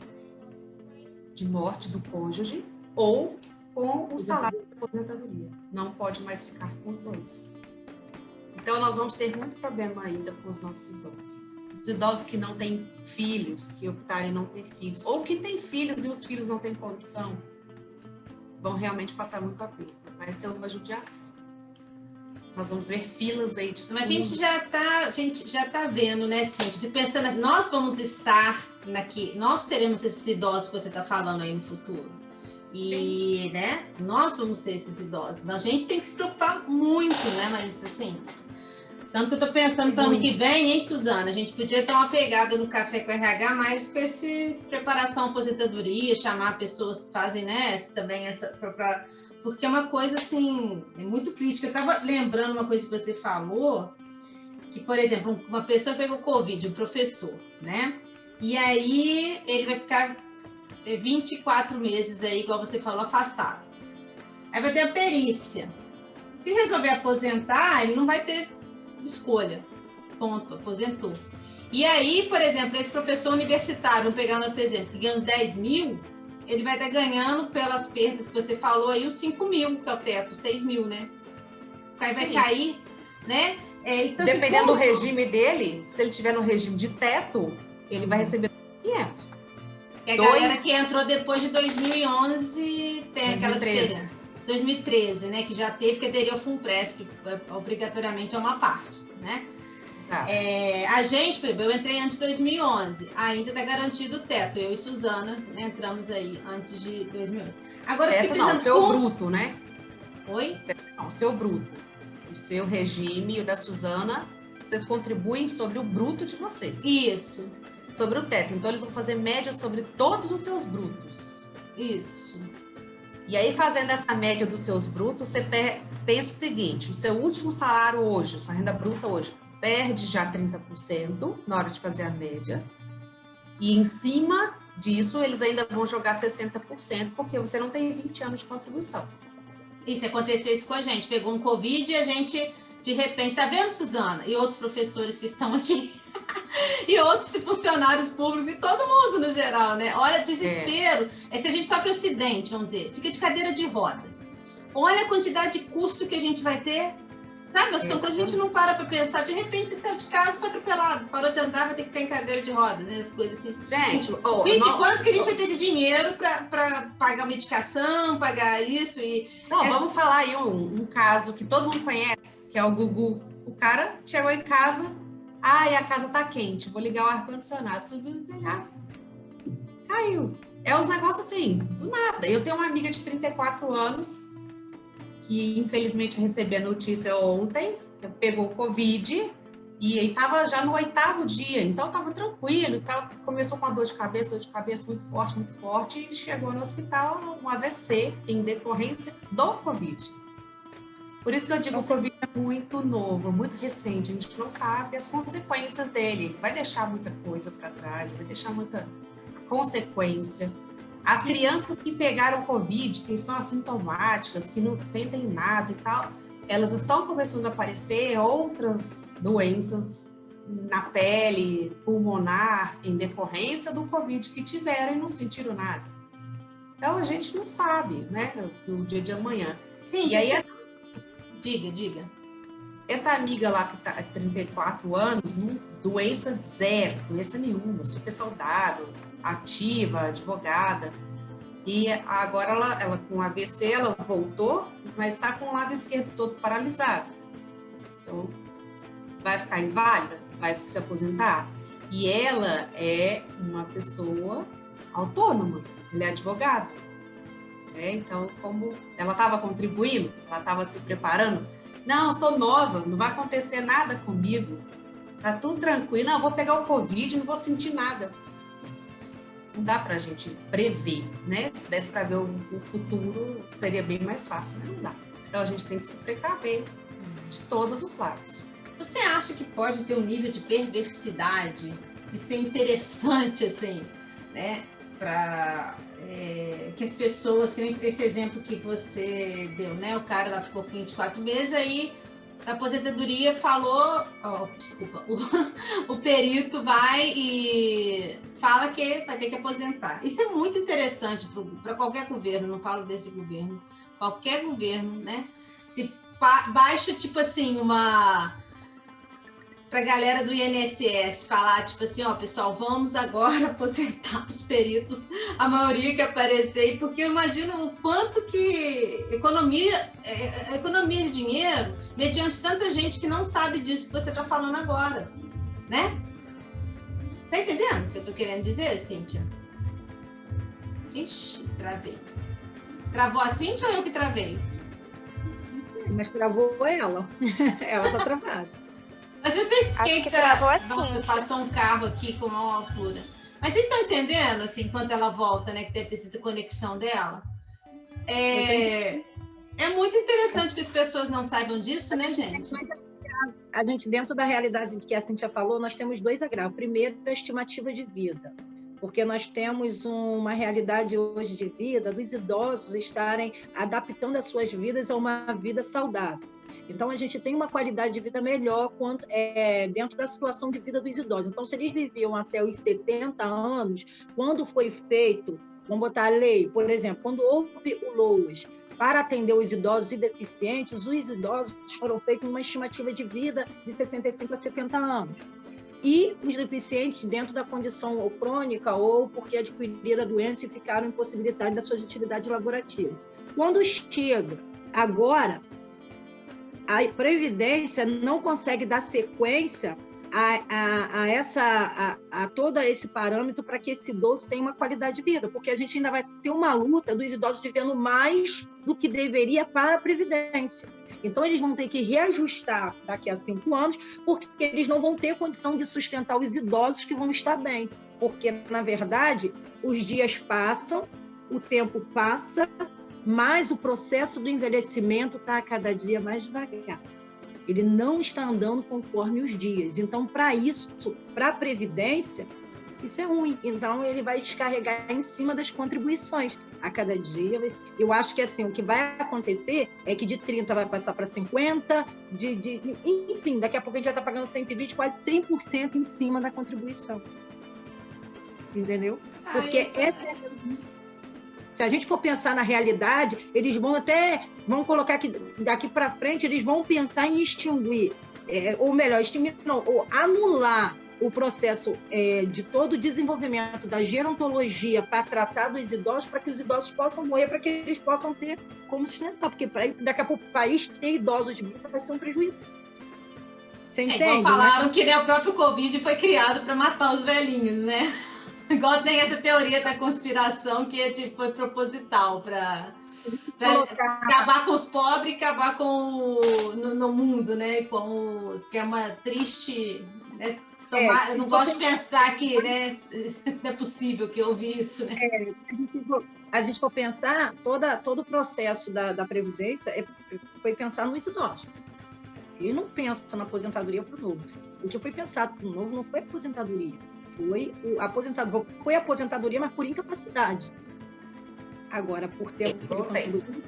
de morte do cônjuge ou com o salário de aposentadoria. Não pode mais ficar com os 2. Então, nós vamos ter muito problema ainda com os nossos idosos. Os idosos que não têm filhos, que optarem em não ter filhos, ou que têm filhos e os filhos não têm condição, vão realmente passar muito aperto. Vai ser uma judiação. Nós vamos ver filas aí de Mas a gente já tá vendo, né, Cíntia? Pensando, nós vamos estar nós seremos esses idosos que você está falando aí no futuro. E, sim, né, nós vamos ser esses idosos. Então, a gente tem que se preocupar muito, né, mas assim... Tanto que eu estou pensando para o ano que vem, hein, Suzana? A gente podia ter uma pegada no Café com RH, mais com esse preparação à aposentadoria, chamar pessoas que fazem, né, também essa... Porque é uma coisa, assim, é muito crítica. Eu estava lembrando uma coisa que você falou, que, por exemplo, uma pessoa pegou Covid, um professor, né? E aí ele vai ficar 24 meses aí, igual você falou, afastado. Aí vai ter a perícia. Se resolver aposentar, ele não vai ter escolha. Ponto, aposentou. E aí, por exemplo, esse professor universitário, vamos pegar nosso exemplo, que ganha uns 10 mil, ele vai estar ganhando, pelas perdas que você falou aí, os 5 mil, que é o teto, 6 mil, né? Aí vai cair, né? Então, dependendo do regime dele, se ele tiver no regime de teto, ele vai receber 500. E a galera que entrou depois de 2011 tem 2013. Aquela diferença. 2013, né? Que já teve, que teria o FUNPRESP, obrigatoriamente é uma parte, né? A gente, eu entrei antes de 2011, ainda está garantido o teto. Eu e Suzana, né, entramos aí antes de 2011. Agora, teto não, o seu bruto, né? Oi? Não, o seu bruto. O seu regime e o da Suzana, vocês contribuem sobre o bruto de vocês. Isso. Sobre o teto. Então, eles vão fazer média sobre todos os seus brutos. Isso. E aí, fazendo essa média dos seus brutos, você pensa o seguinte, o seu último salário hoje, sua renda bruta hoje, perde já 30% na hora de fazer a média. E em cima disso, eles ainda vão jogar 60%, porque você não tem 20 anos de contribuição. E se acontecer isso com a gente, pegou um Covid e a gente, de repente, tá vendo, Suzana? E outros professores que estão aqui, e outros funcionários públicos, e todo mundo no geral, né? Olha, desespero. Se a gente sofre acidente, vamos dizer, fica de cadeira de roda. Olha a quantidade de custo que a gente vai ter. Sabe, são coisas que a gente não para pensar. De repente, você saiu de casa, foi atropelado, parou de andar, vai ter que ficar em cadeira de rodas, né? As coisas assim. Gente, quanto que a gente vai ter de dinheiro para pagar medicação, pagar isso e... Não, vamos falar aí um caso que todo mundo conhece, que é o Gugu. O cara chegou em casa, e a casa tá quente, vou ligar o ar-condicionado, subiu no telhado, caiu. É uns negócios assim, do nada. Eu tenho uma amiga de 34 anos, que infelizmente eu recebi a notícia ontem, pegou o Covid e estava já no 8º dia, então estava tranquilo, começou com uma dor de cabeça muito forte, e chegou no hospital um AVC em decorrência do Covid. Por isso que eu digo que o Covid é muito novo, muito recente, a gente não sabe as consequências dele, vai deixar muita coisa para trás, vai deixar muita consequência. As crianças que pegaram Covid, que são assintomáticas, que não sentem nada e tal, elas estão começando a aparecer outras doenças na pele, pulmonar, em decorrência do Covid que tiveram e não sentiram nada. Então, a gente não sabe, né, do dia de amanhã. Sim, e aí, diga. Essa amiga lá que está há 34 anos, doença zero, doença nenhuma, super saudável, ativa, advogada, e agora ela com AVC, ela voltou, mas está com o lado esquerdo todo paralisado. Então, vai ficar inválida? Vai se aposentar? E ela é uma pessoa autônoma, ela é advogada. Né? Então, como ela estava contribuindo, ela estava se preparando, não, eu sou nova, não vai acontecer nada comigo, tá tudo tranquilo, não, eu vou pegar o Covid, não vou sentir nada. Não dá para a gente prever, né? Se desse para ver o futuro, seria bem mais fácil, mas não dá. Então, a gente tem que se precaver de todos os lados. Você acha que pode ter um nível de perversidade de ser interessante, assim, né? Para que as pessoas, que nem esse exemplo que você deu, né? O cara lá ficou 24 meses, aí a aposentadoria falou, desculpa, o perito vai e fala que vai ter que aposentar. Isso é muito interessante para qualquer governo, não falo desse governo, qualquer governo, né? Se baixa, tipo assim, para a galera do INSS falar, tipo assim, ó, pessoal, vamos agora aposentar os peritos, a maioria que aparecer, porque eu imagino o quanto que economia de dinheiro, mediante tanta gente que não sabe disso que você está falando agora, né? Tá entendendo o que eu tô querendo dizer, Cíntia? Ixi, travei. Travou a Cíntia ou eu que travei? Não sei, mas travou ela. Ela tá travada. Mas eu sei Acho que travou assim. Nossa, passou um carro aqui com uma altura. Mas vocês estão entendendo, assim, enquanto ela volta, né? Que deve ter sido a conexão dela. É muito interessante que as pessoas não saibam disso, né, gente? A gente, dentro da realidade que a Cíntia falou, nós temos dois agravos. Primeiro, a estimativa de vida. Porque nós temos uma realidade hoje de vida dos idosos estarem adaptando as suas vidas a uma vida saudável. Então, a gente tem uma qualidade de vida melhor dentro da situação de vida dos idosos. Então, se eles viviam até os 70 anos, quando foi feito, vamos botar a lei, por exemplo, quando houve o LOAS para atender os idosos e deficientes, os idosos foram feitos uma estimativa de vida de 65 a 70 anos. E os deficientes, dentro da condição ou crônica ou porque adquiriram a doença e ficaram impossibilitados das suas atividades laborativas. Quando chega agora, a Previdência não consegue dar sequência a todo esse parâmetro para que esse idoso tenha uma qualidade de vida, porque a gente ainda vai ter uma luta dos idosos vivendo mais do que deveria para a Previdência. Então, eles vão ter que reajustar daqui a 5 anos, porque eles não vão ter condição de sustentar os idosos que vão estar bem. Porque, na verdade, os dias passam, o tempo passa, mas o processo do envelhecimento está a cada dia mais devagar. Ele não está andando conforme os dias. Então, para isso, para a Previdência, isso é ruim. Então, ele vai descarregar em cima das contribuições. A cada dia, eu acho que assim, o que vai acontecer é que de 30 vai passar para 50, enfim, daqui a pouco a gente já está pagando 120, quase 100% em cima da contribuição. Entendeu? Porque se a gente for pensar na realidade, eles vão colocar que daqui para frente, eles vão pensar em extinguir, ou melhor, ou anular o processo de todo o desenvolvimento da gerontologia para tratar dos idosos, para que os idosos possam morrer, para que eles possam ter como sustentar, porque daqui a pouco o país ter idosos de vida vai ser um prejuízo. Você entende? Igual falaram que o próprio Covid foi criado para matar os velhinhos, né? Igual tem essa teoria da conspiração que foi proposital para acabar com os pobres e acabar no mundo, né? Com os que é uma triste... Né? Eu não gosto de pensar que, né, não é possível que eu ouvi isso, né? A gente for pensar, todo o processo da Previdência foi pensar nos idosos. Eles não pensam na aposentadoria para o novo. O que foi pensado para o novo não foi aposentadoria. Foi aposentadoria, mas por incapacidade. Agora, por tempo de contribuição.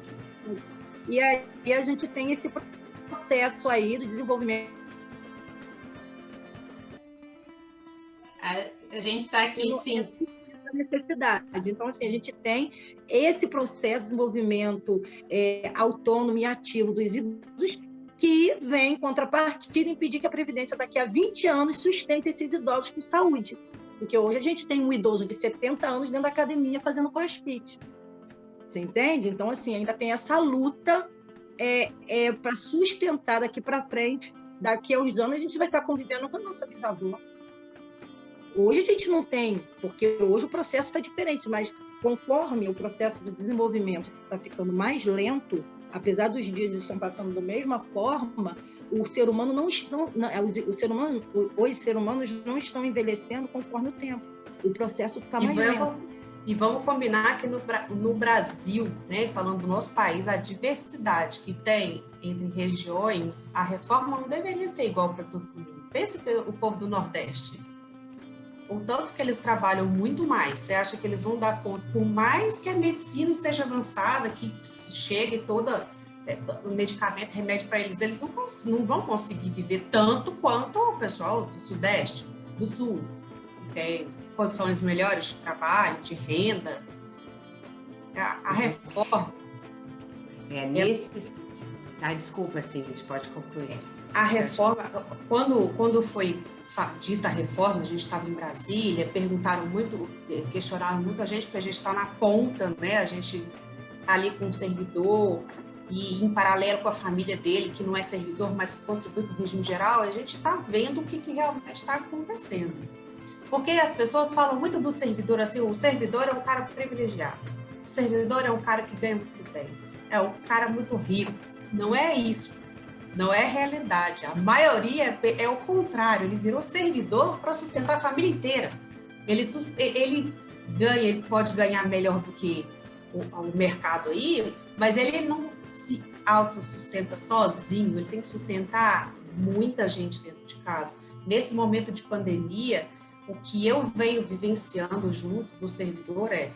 E aí a gente tem esse processo aí do desenvolvimento. A gente está aqui, sim. Necessidade. Então, assim, a gente tem esse processo de desenvolvimento autônomo e ativo dos idosos que vem, em contrapartida, impedir que a Previdência daqui a 20 anos sustente esses idosos com saúde. Porque hoje a gente tem um idoso de 70 anos dentro da academia fazendo crossfit. Você entende? Então, assim, ainda tem essa luta para sustentar daqui para frente. Daqui a uns anos a gente vai estar convivendo com a nossa bisavó. Hoje a gente não tem, porque hoje o processo está diferente, mas conforme o processo de desenvolvimento está ficando mais lento, apesar dos dias estão passando da mesma forma, os seres humanos não estão envelhecendo conforme o tempo. O processo está mais lento. E vamos combinar que no Brasil, né, falando do nosso país, a diversidade que tem entre regiões, a reforma não deveria ser igual para todo mundo. Pensa o povo do Nordeste. o tanto que eles trabalham muito mais. Você acha que eles vão dar conta, por mais que a medicina esteja avançada, que chegue toda o medicamento, remédio para eles, eles não vão conseguir viver tanto quanto o pessoal do Sudeste, do Sul, que tem condições melhores de trabalho, de renda. A reforma... desculpa, Cindy, pode concluir. A reforma, quando foi dita a reforma, a gente estava em Brasília, questionaram muito a gente, porque a gente está na ponta, né? A gente está ali com o servidor e em paralelo com a família dele, que não é servidor, mas contribui para o regime geral, a gente está vendo o que realmente está acontecendo. Porque as pessoas falam muito do servidor assim, o servidor é um cara privilegiado, o servidor é um cara que ganha muito bem, é um cara muito rico. Não é isso. Não é realidade. A maioria é o contrário. Ele virou servidor para sustentar a família inteira. Ele pode ganhar melhor do que o mercado aí, mas ele não se autossustenta sozinho. Ele tem que sustentar muita gente dentro de casa. Nesse momento de pandemia, o que eu venho vivenciando junto do servidor é: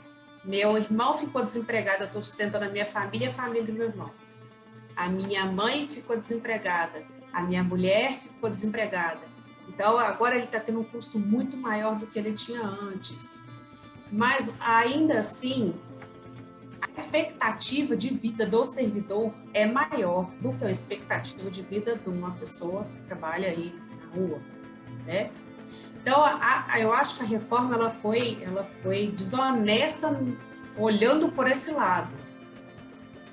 meu irmão ficou desempregado, eu estou sustentando a minha família e a família do meu irmão. A minha mãe ficou desempregada, a minha mulher ficou desempregada. Então, agora ele está tendo um custo muito maior do que ele tinha antes. Mas, ainda assim, a expectativa de vida do servidor é maior do que a expectativa de vida de uma pessoa que trabalha aí na rua, né? Então, eu acho que a reforma ela foi desonesta olhando por esse lado.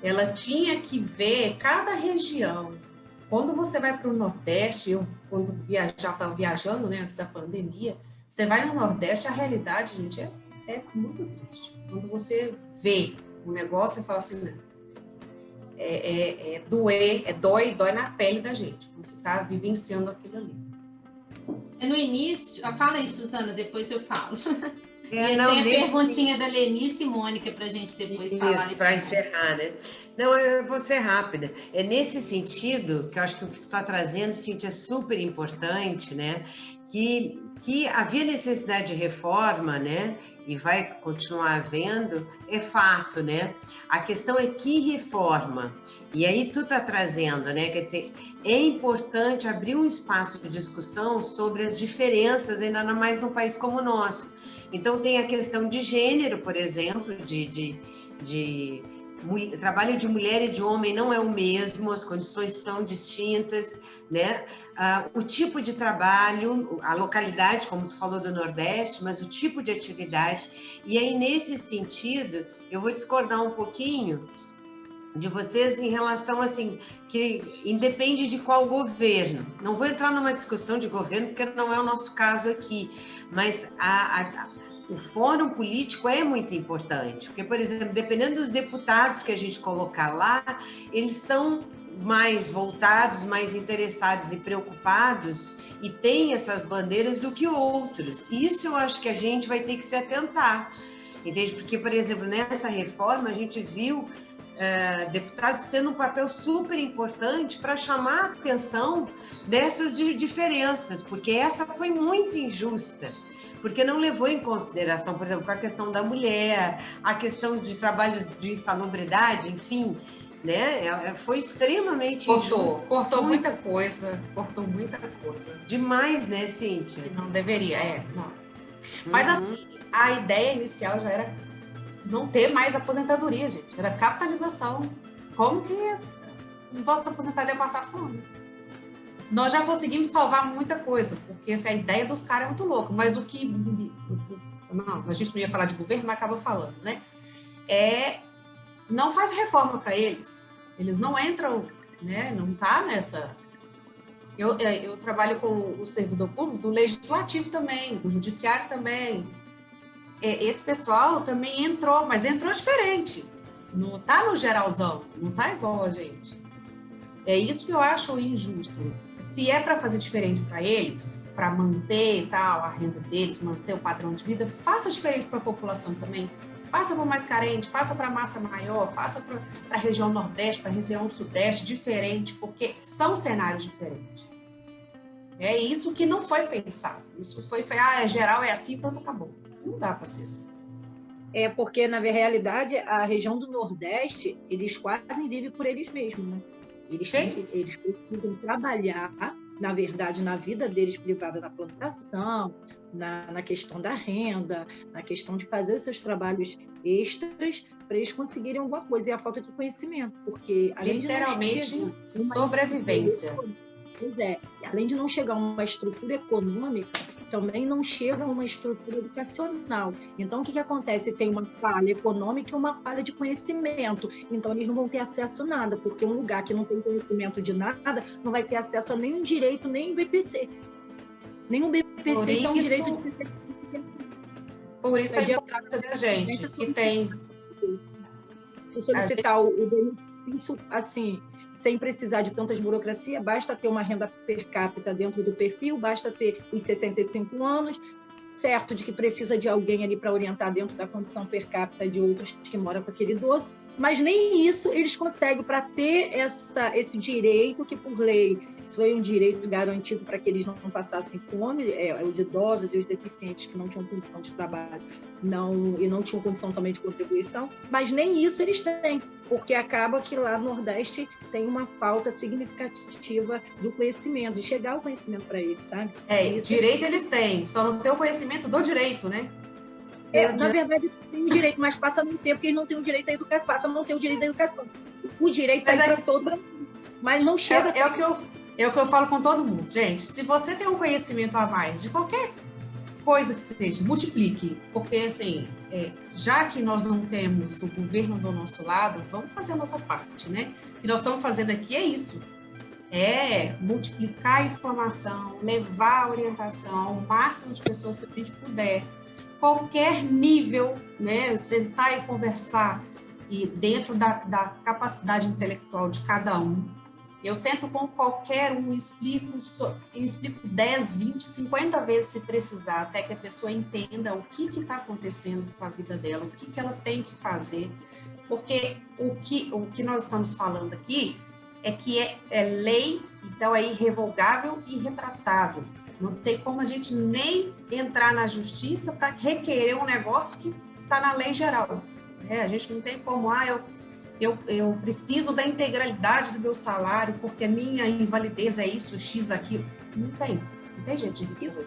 Ela tinha que ver cada região. Quando você vai para o Nordeste, eu quando já estava viajando, né, antes da pandemia, você vai no Nordeste, a realidade, gente, é muito triste. Quando você vê o negócio, você fala assim, né, dói na pele da gente, quando você está vivenciando aquilo ali. No início, fala aí, Suzana, depois eu falo. Tem a nesse... perguntinha da Lenice e Mônica para a gente depois falar. Isso, para encerrar, né? Não, eu vou ser rápida. É nesse sentido que eu acho que o que tu está trazendo, Cíntia, é super importante, né? Que havia necessidade de reforma, né? E vai continuar havendo, é fato, né? A questão é que reforma. E aí tu tá trazendo, né? Quer dizer, é importante abrir um espaço de discussão sobre as diferenças, ainda mais num país como o nosso. Então tem a questão de gênero, por exemplo, trabalho de mulher e de homem não é o mesmo, as condições são distintas, né? O tipo de trabalho, a localidade, como tu falou do Nordeste, mas o tipo de atividade. E aí, nesse sentido, eu vou discordar um pouquinho de vocês em relação, assim, que independe de qual governo. Não vou entrar numa discussão de governo, porque não é o nosso caso aqui, mas o fórum político é muito importante, porque, por exemplo, dependendo dos deputados que a gente colocar lá, eles são mais voltados, mais interessados e preocupados e têm essas bandeiras do que outros. Isso eu acho que a gente vai ter que se atentar, entende? Porque, por exemplo, nessa reforma a gente viu deputados tendo um papel super importante para chamar a atenção dessas diferenças, porque essa foi muito injusta, porque não levou em consideração, por exemplo, a questão da mulher, a questão de trabalhos de insalubridade, enfim, né? Foi extremamente injusto. Cortou muita coisa. Demais, né, Cíntia? Que não deveria, não. Mas assim, a ideia inicial já era não ter mais aposentadoria, gente. Era capitalização. Como que os nossos aposentados iam passar fome? Nós já conseguimos salvar muita coisa, porque essa ideia dos caras é muito louca. Mas o que... Não, a gente não ia falar de governo, mas acaba falando, né? Não faz reforma para eles. Eles não entram, né? Não tá nessa... Eu trabalho com o servidor público, do legislativo também, do judiciário também. Esse pessoal também entrou, mas entrou diferente. Não tá no geralzão, não tá igual a gente. É isso que eu acho injusto. Se é para fazer diferente para eles, para manter tal a renda deles, manter o padrão de vida, faça diferente para a população também. Faça para o mais carente, faça para a massa maior, faça para a região Nordeste, para a região Sudeste, diferente, porque são cenários diferentes. É isso que não foi pensado. Isso foi geral, é assim, pronto, acabou. Não dá para ser assim. É porque, na realidade, a região do Nordeste, eles quase vivem por eles mesmos, né? Eles precisam trabalhar, na verdade, na vida deles privada, na plantação, na questão da renda, na questão de fazer os seus trabalhos extras para eles conseguirem alguma coisa. E a falta de conhecimento, porque além literalmente, sobrevivência. Pois é, além de não chegar a uma estrutura econômica, também não chega a uma estrutura educacional. Então, o que acontece? Tem uma falha econômica e uma falha de conhecimento. Então, eles não vão ter acesso a nada, porque um lugar que não tem conhecimento de nada não vai ter acesso a nenhum direito, nem o BPC. Nenhum BPC tem um direito de ser... Por isso a importância da gente, que tem... Se solicitar o benefício, assim... sem precisar de tantas burocracias, basta ter uma renda per capita dentro do perfil, basta ter os 65 anos, certo de que precisa de alguém ali para orientar dentro da condição per capita de outros que moram com aquele idoso, mas nem isso eles conseguem para ter esse direito que, por lei, isso foi um direito garantido para que eles não passassem fome, os idosos e os deficientes que não tinham condição de trabalho e não tinham condição também de contribuição, mas nem isso eles têm, porque acaba que lá no Nordeste tem uma falta significativa do conhecimento, de chegar ao conhecimento para eles, sabe? Direito eles têm, só não tem o conhecimento do direito, né? Na verdade, tem o direito, mas passa a não ter, porque eles não têm o direito à educação, passa a não ter o direito à educação. O direito está para todo mundo, mas não chega... É o que eu falo com todo mundo. Gente, se você tem um conhecimento a mais de qualquer coisa que seja, multiplique. Porque, assim, já que nós não temos o governo do nosso lado, vamos fazer a nossa parte, né? O que nós estamos fazendo aqui é isso. É multiplicar a informação, levar a orientação ao máximo de pessoas que a gente puder. Qualquer nível, né? Sentar e conversar e dentro da capacidade intelectual de cada um. Eu sento com qualquer um e explico 10, 20, 50 vezes se precisar, até que a pessoa entenda o que está acontecendo com a vida dela, o que ela tem que fazer, porque o que nós estamos falando aqui é que é lei, então é irrevogável e irretratável. Não tem como a gente nem entrar na justiça para requerer um negócio que está na lei geral. A gente não tem como, eu preciso da integralidade do meu salário porque a minha invalidez é isso, X aquilo. Não tem jeito de requerer.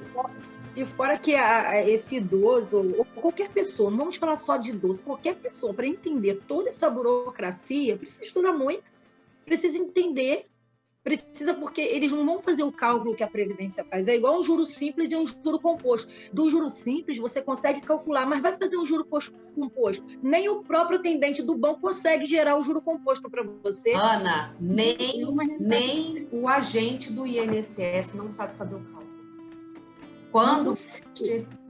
E fora que esse idoso, ou qualquer pessoa, não vamos falar só de idoso, qualquer pessoa, para entender toda essa burocracia, precisa estudar muito, precisa entender, porque eles não vão fazer o cálculo que a Previdência faz. É igual um juro simples e um juro composto. Do juro simples, você consegue calcular, mas vai fazer um juro composto. Nem o próprio atendente do banco consegue gerar o juro composto para você. Ana, nem o agente do INSS não sabe fazer o cálculo.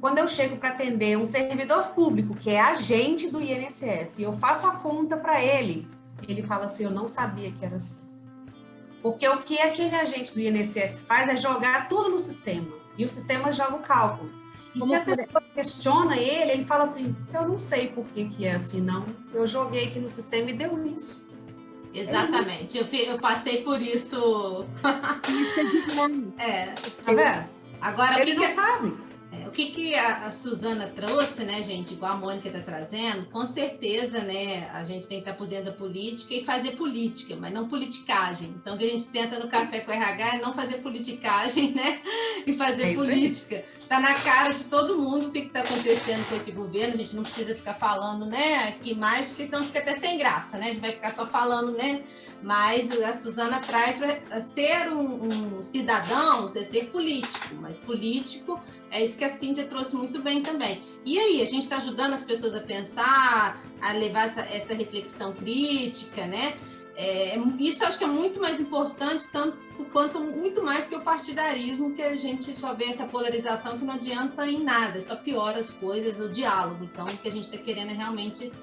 Quando eu chego para atender um servidor público, que é agente do INSS, e eu faço a conta para ele, ele fala assim, eu não sabia que era assim. Porque o que aquele agente do INSS faz é jogar tudo no sistema. E o sistema joga o cálculo. E se a pessoa questiona ele fala assim, eu não sei por que é assim, não. Eu joguei aqui no sistema e deu isso. Exatamente. Eu passei por isso. Tá vendo? Agora, ele não sabe. O que a Suzana trouxe, né, gente, igual a Mônica está trazendo, com certeza, né, a gente tem que estar por dentro da política e fazer política, mas não politicagem. Então, o que a gente tenta no Café com RH é não fazer politicagem, né, e fazer política. Está na cara de todo mundo o que está acontecendo com esse governo, a gente não precisa ficar falando, né, aqui mais, porque senão fica até sem graça, né, a gente vai ficar só falando, né, mas a Suzana traz para ser um cidadão, você ser político, mas político é isso que a Cíntia trouxe muito bem também. E aí, a gente está ajudando as pessoas a pensar, a levar essa reflexão crítica, né? Isso eu acho que é muito mais importante, tanto quanto muito mais que o partidarismo, que a gente só vê essa polarização que não adianta em nada, só piora as coisas, o diálogo. Então, o que a gente está querendo é realmente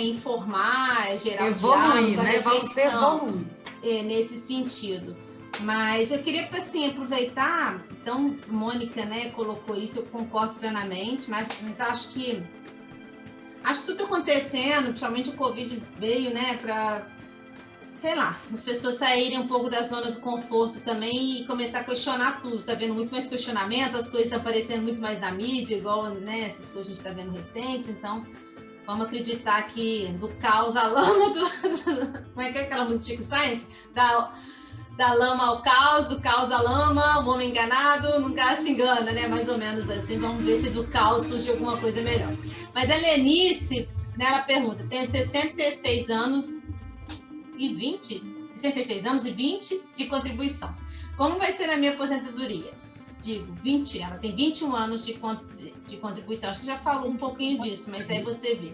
informar, gerar evoluir, diálogo, né? Vamos evoluir. Nesse sentido. Mas eu queria, assim, aproveitar, então, Mônica, né, colocou isso, eu concordo plenamente, mas acho que tudo acontecendo, principalmente o Covid veio, né, para sei lá, as pessoas saírem um pouco da zona do conforto também e começar a questionar tudo. Está vendo muito mais questionamento, as coisas estão aparecendo muito mais na mídia, igual, né, essas coisas que a gente está vendo recente. Então, vamos acreditar que do caos à lama como é que é aquela música do Science? Da lama ao caos, do caos à lama, o homem enganado nunca se engana, né? Mais ou menos assim. Vamos ver se do caos surge alguma coisa melhor. Mas a Lenice, né, ela pergunta, tenho 66 anos e 20 de contribuição. Como vai ser a minha aposentadoria? Digo, 20, ela tem 21 anos de contribuição. Acho que já falou um pouquinho disso, mas aí você vê.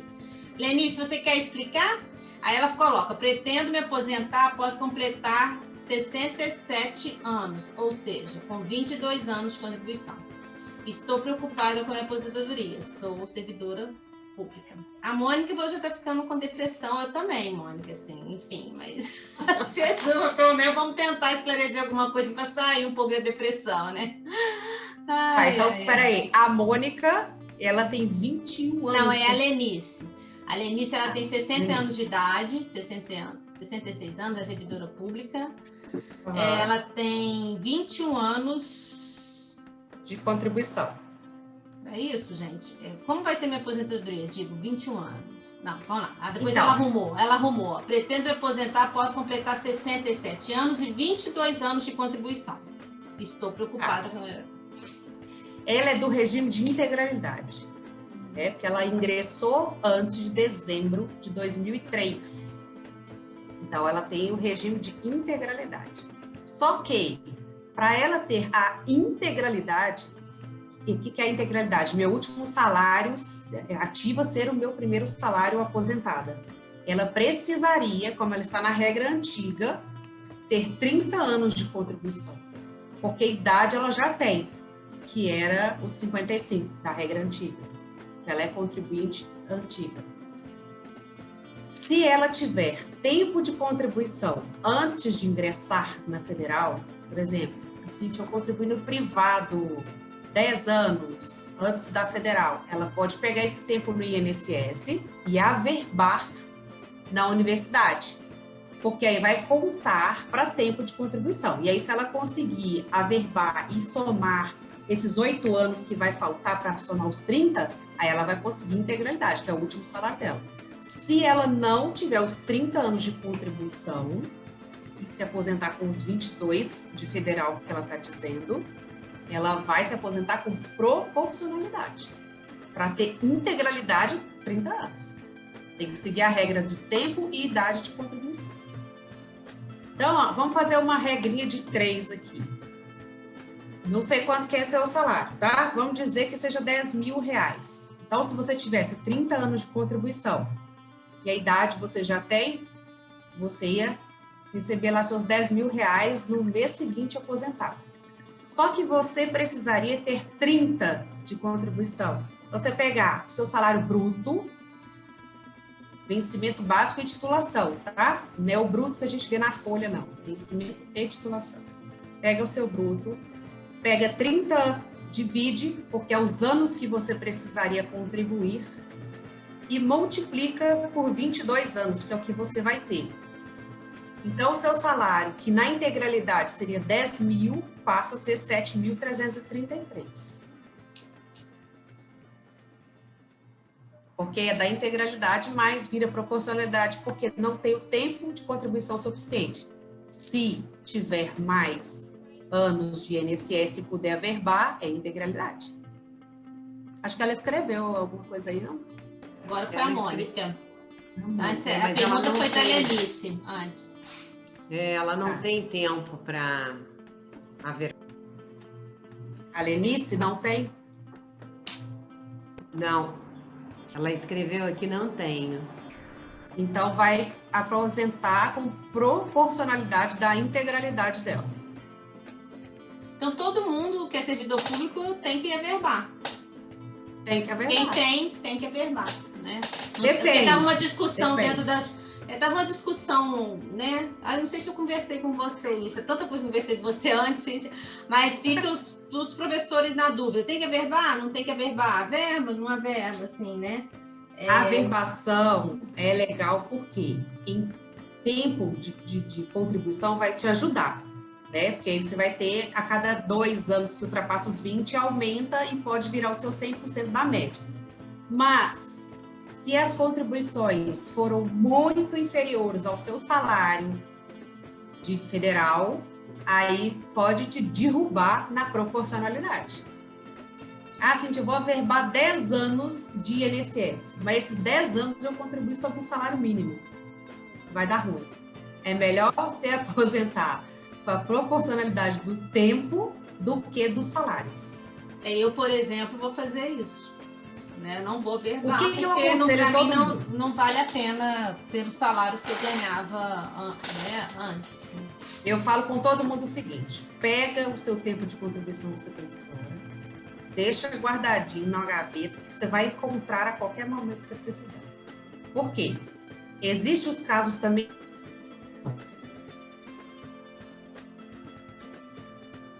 Lenice, você quer explicar? Aí ela coloca, pretendo me aposentar após completar 67 anos, ou seja, com 22 anos de contribuição. Estou preocupada com a minha aposentadoria, sou servidora pública. A Mônica já está ficando com depressão, eu também, Mônica, assim, enfim, mas Jesus, pelo menos vamos tentar esclarecer alguma coisa para sair um pouco da depressão, né? Então, peraí, a Mônica, ela tem 21 anos. Não, é a Lenice. A Lenice, ela tem 60 anos de idade, 66 anos, é servidora pública. Uhum. Ela tem 21 anos de contribuição. É isso, gente. Como vai ser minha aposentadoria? Digo, 21 anos. Não, vamos lá. Depois então, ela arrumou. Pretendo me aposentar após completar 67 anos e 22 anos de contribuição. Estou preocupada com ela. Ela é do regime de integralidade, né? Porque ela ingressou antes de dezembro de 2003. Então, ela tem o regime de integralidade. Só que, para ela ter a integralidade, e o que é a integralidade? Meu último salário ativo ser o meu primeiro salário aposentada. Ela precisaria, como ela está na regra antiga, ter 30 anos de contribuição. Porque a idade ela já tem, que era os 55 da regra antiga. Ela é contribuinte antiga. Se ela tiver tempo de contribuição antes de ingressar na federal, por exemplo, assim, eu contribuí no privado 10 anos antes da federal, ela pode pegar esse tempo no INSS e averbar na universidade, porque aí vai contar para tempo de contribuição. E aí, se ela conseguir averbar e somar esses 8 anos que vai faltar para somar os 30, aí ela vai conseguir integralidade, que é o último salário dela. Se ela não tiver os 30 anos de contribuição e se aposentar com os 22 de federal que ela está dizendo, ela vai se aposentar com proporcionalidade. Para ter integralidade, 30 anos. Tem que seguir a regra de tempo e idade de contribuição. Então, ó, vamos fazer uma regrinha de 3 aqui. Não sei quanto que é seu salário, tá? Vamos dizer que seja R$10.000. Então, se você tivesse 30 anos de contribuição e a idade você já tem, você ia receber lá seus R$10.000 no mês seguinte aposentado. Só que você precisaria ter 30 de contribuição. Então, você pegar o seu salário bruto, vencimento básico e titulação, tá? Não é o bruto que a gente vê na folha, não. Vencimento e titulação. Pega o seu bruto, pega 30, divide, porque é os anos que você precisaria contribuir, e multiplica por 22 anos, que é o que você vai ter. Então, o seu salário, que na integralidade seria 10.000, passa a ser 7.333. Porque é da integralidade, mas vira proporcionalidade, porque não tem o tempo de contribuição suficiente. Se tiver mais anos de INSS e puder averbar, é integralidade. Acho que ela escreveu alguma coisa aí, não? Agora foi a Mônica. Antes, a pergunta foi da Lenice, antes. Ela não tem tempo para averbar. A Lenice não tem? Não. Ela escreveu aqui, não tenho. Então, vai aposentar com proporcionalidade da integralidade dela. Então, todo mundo que é servidor público tem que averbar. Tem que averbar. Quem tem que averbar, né? Depende. Porque dá uma discussão Depende. dentro das... Dava uma discussão, né? Eu não sei se eu conversei com você isso. Tanta coisa que eu conversei com você antes, gente, mas fica os professores na dúvida. Tem que averbar? Não tem que averbar? Averba? Não averba, assim, né? A averbação é legal porque tempo de contribuição vai te ajudar, né? Porque aí você vai ter, a cada 2 anos que ultrapassa os 20, aumenta e pode virar o seu 100% da média. Mas, se as contribuições foram muito inferiores ao seu salário de federal, aí pode te derrubar na proporcionalidade. Ah, Cintia, eu vou averbar 10 anos de INSS, mas esses 10 anos eu contribuí só com o salário mínimo. Vai dar ruim. É melhor você aposentar com a proporcionalidade do tempo do que dos salários. Eu, por exemplo, vou fazer isso. Né? Não vou verbar, O que eu porque aconselho para mim todo mundo? não vale a pena pelos salários que eu ganhava, né, antes. Eu falo com todo mundo o seguinte: pega o seu tempo de contribuição que você tem fora, deixa guardadinho na gaveta, que você vai encontrar a qualquer momento que você precisar. Por quê? Existem os casos também.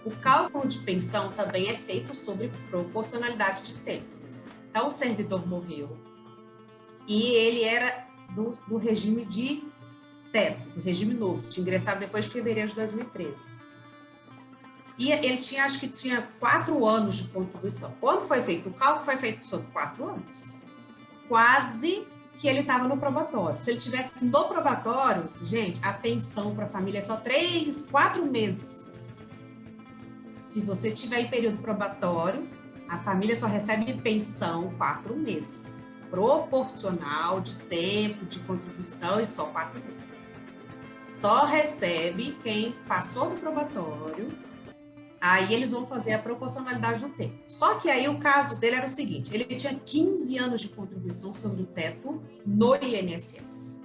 O cálculo de pensão também é feito sobre proporcionalidade de tempo. Então, o servidor morreu e ele era do regime de teto, do regime novo, tinha ingressado depois de fevereiro de 2013. E ele tinha, acho que tinha 4 anos de contribuição. Quando foi feito o cálculo, foi feito sobre 4 anos. Quase que ele estava no probatório. Se ele tivesse no probatório, gente, a pensão para a família é só 3, 4 meses. Se você tiver em período probatório, a família só recebe pensão 4 meses. Proporcional de tempo, de contribuição e só 4 meses. Só recebe quem passou do probatório. Aí eles vão fazer a proporcionalidade do tempo. Só que aí o caso dele era o seguinte: ele tinha 15 anos de contribuição sobre o teto no INSS.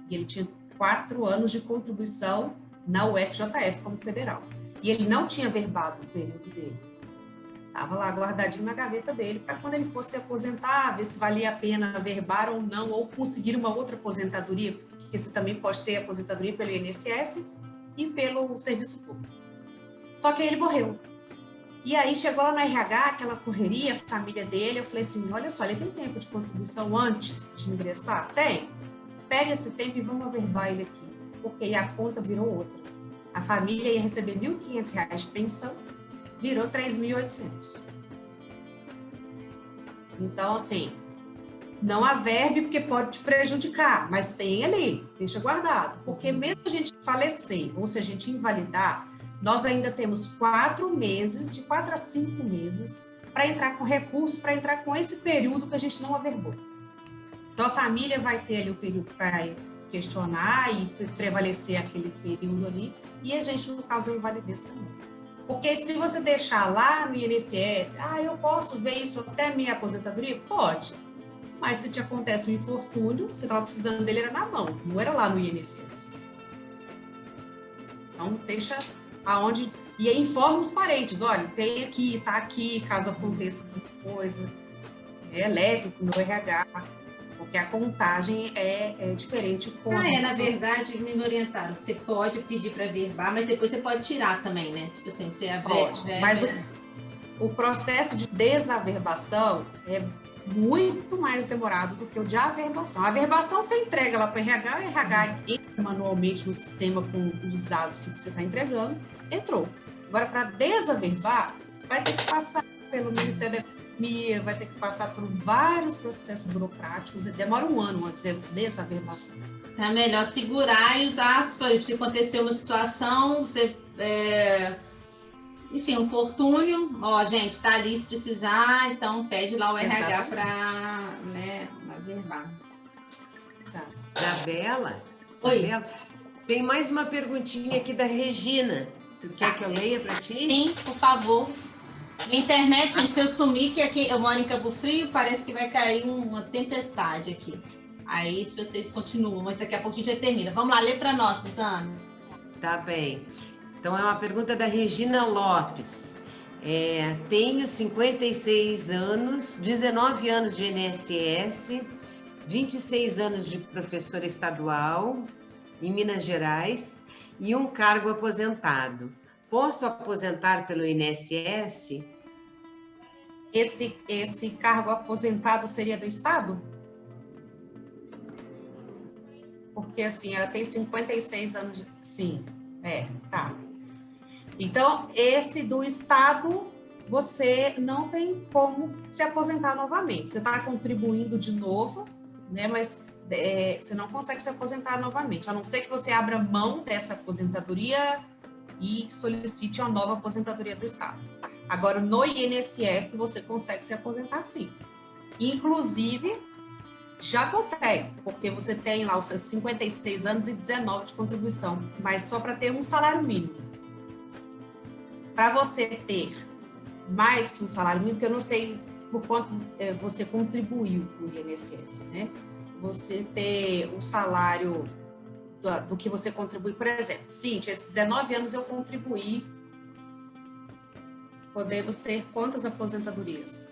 E ele tinha 4 anos de contribuição na UFJF como federal. E ele não tinha verbado o período dele. Estava lá guardadinho na gaveta dele para quando ele fosse se aposentar, ver se valia a pena verbar ou não, ou conseguir uma outra aposentadoria, porque você também pode ter aposentadoria pelo INSS e pelo serviço público. Só que aí ele morreu. E aí chegou lá no RH, aquela correria, a família dele, eu falei assim, olha só, ele tem tempo de contribuição antes de ingressar? Tem. Pega esse tempo e vamos averbar ele aqui, porque aí a conta virou outra. A família ia receber R$ 1.500 de pensão, virou R$ 3.800. Então, assim, não averbe porque pode te prejudicar, mas tem ali, deixa guardado. Porque mesmo a gente falecer ou se a gente invalidar, nós ainda temos 4 meses, de 4 a 5 meses, para entrar com recurso, para entrar com esse período que a gente não averbou. Então, a família vai ter ali o período para questionar e prevalecer aquele período ali, e a gente, no caso, a invalidez também. Porque se você deixar lá no INSS, eu posso ver isso até minha aposentadoria? Pode. Mas se te acontece um infortúnio, você estava precisando dele, era na mão, não era lá no INSS. Então, deixa aonde... E aí informa os parentes, olha, tem aqui, tá aqui, caso aconteça alguma coisa. Leve para o meu RH, porque a contagem é diferente. Na verdade, me orientaram. Você pode pedir para verbar, mas depois você pode tirar também, né? Tipo assim, você pode, mas o processo de desaverbação é muito mais demorado do que o de averbação. A averbação você entrega lá para o RH entra manualmente no sistema com os dados que você está entregando, entrou. Agora, para desaverbar, vai ter que passar pelo Ministério da Economia, vai ter que passar por vários processos burocráticos, demora 1 ano antes de desaverbação. É melhor segurar e usar, por exemplo, se acontecer uma situação, você... Enfim, um fortúnio, gente, tá ali se precisar, então pede lá o RH para, né, averbar. Isabela? Oi. Isabela, tem mais uma perguntinha aqui da Regina. Tu quer que eu leia para ti? Sim, por favor. Na internet, gente, se eu sumir, que aqui eu moro em Cabo Frio, parece que vai cair uma tempestade aqui. Aí, se vocês continuam, mas daqui a pouco a gente já termina. Vamos lá, lê para nós, Suzana. Tá bem. Então, é uma pergunta da Regina Lopes. Tenho 56 anos, 19 anos de INSS, 26 anos de professora estadual em Minas Gerais e um cargo aposentado. Posso aposentar pelo INSS? Esse cargo aposentado seria do Estado? porque assim, ela tem 56 anos de... Sim, tá. Então, esse do Estado, você não tem como se aposentar novamente. Você está contribuindo de novo, né? Mas você não consegue se aposentar novamente, a não ser que você abra mão dessa aposentadoria e solicite uma nova aposentadoria do Estado. Agora, no INSS, você consegue se aposentar sim. Inclusive, já consegue, porque você tem lá os seus 56 anos e 19 de contribuição, mas só para ter um salário mínimo. Para você ter mais que um salário mínimo, porque eu não sei por quanto você contribuiu para o INSS, né? Você ter o salário do que você contribui, por exemplo. Cíntia, esses 19 anos eu contribuí, podemos ter quantas aposentadorias?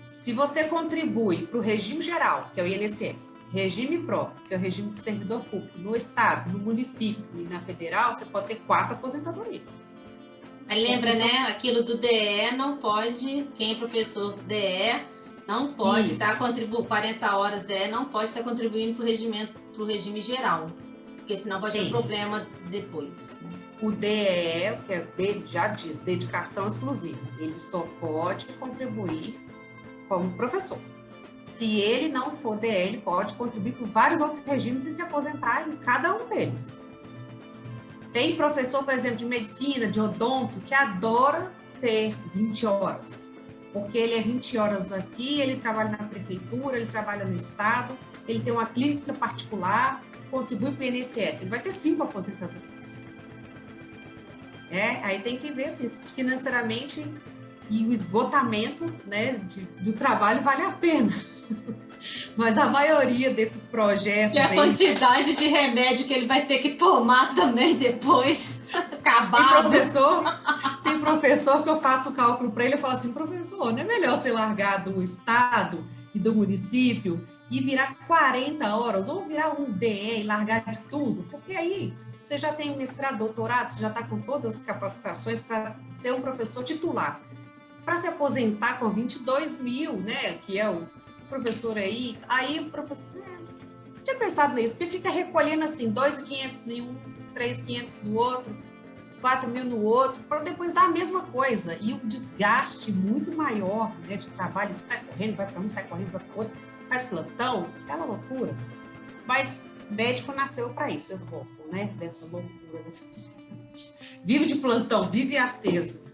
Se você contribui para o regime geral, que é o INSS, regime próprio, que é o regime do servidor público, no estado, no município e na federal, você pode ter 4 aposentadorias. Mas lembra, né? Aquilo do DE não pode, quem é professor do DE não pode estar contribuindo, 40 horas DE não pode estar contribuindo para o regime geral, porque senão pode ter problema depois. O DE, que já diz, dedicação exclusiva, ele só pode contribuir como professor. Se ele não for DE, ele pode contribuir por vários outros regimes e se aposentar em cada um deles. Tem professor, por exemplo, de medicina, de odonto, que adora ter 20 horas. Porque ele é 20 horas aqui, ele trabalha na prefeitura, ele trabalha no estado, ele tem uma clínica particular, contribui para o INSS. Ele vai ter 5 aposentadorias. Aí tem que ver assim, se financeiramente e o esgotamento, né, do trabalho vale a pena. Mas a maioria desses projetos... E a quantidade de remédio que ele vai ter que tomar também depois, acabado. Tem professor que eu faço o cálculo para ele, eu falo assim, professor, não é melhor você largar do estado e do município e virar 40 horas, ou virar um DE e largar de tudo? Porque aí você já tem um mestrado, doutorado, você já está com todas as capacitações para ser um professor titular. Para se aposentar com 22 mil, né, que é o professor aí o professor não tinha pensado nisso, porque fica recolhendo assim 2.500 em um, 3.500 do outro, 4 mil no outro, para depois dar a mesma coisa, e o desgaste muito maior, né, de trabalho, sai correndo, vai para um, sai correndo, vai para outro, faz plantão, aquela loucura. Mas médico nasceu para isso, eles gostam, né, dessa loucura, vive de plantão, vive aceso.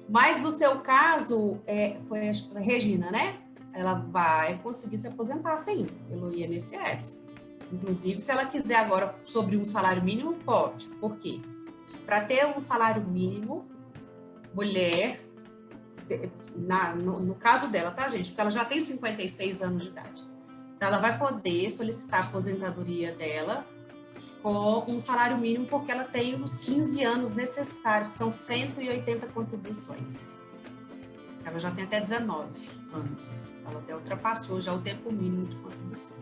Mas no seu caso, foi a Regina, né? Ela vai conseguir se aposentar, sim, pelo INSS. Inclusive, se ela quiser agora sobre um salário mínimo, pode. Por quê? Para ter um salário mínimo, mulher, no caso dela, tá, gente? Porque ela já tem 56 anos de idade. Então, ela vai poder solicitar a aposentadoria dela com um salário mínimo, porque ela tem os 15 anos necessários, que são 180 contribuições. Ela já tem até 19 anos. Ela até ultrapassou já o tempo mínimo de contribuição.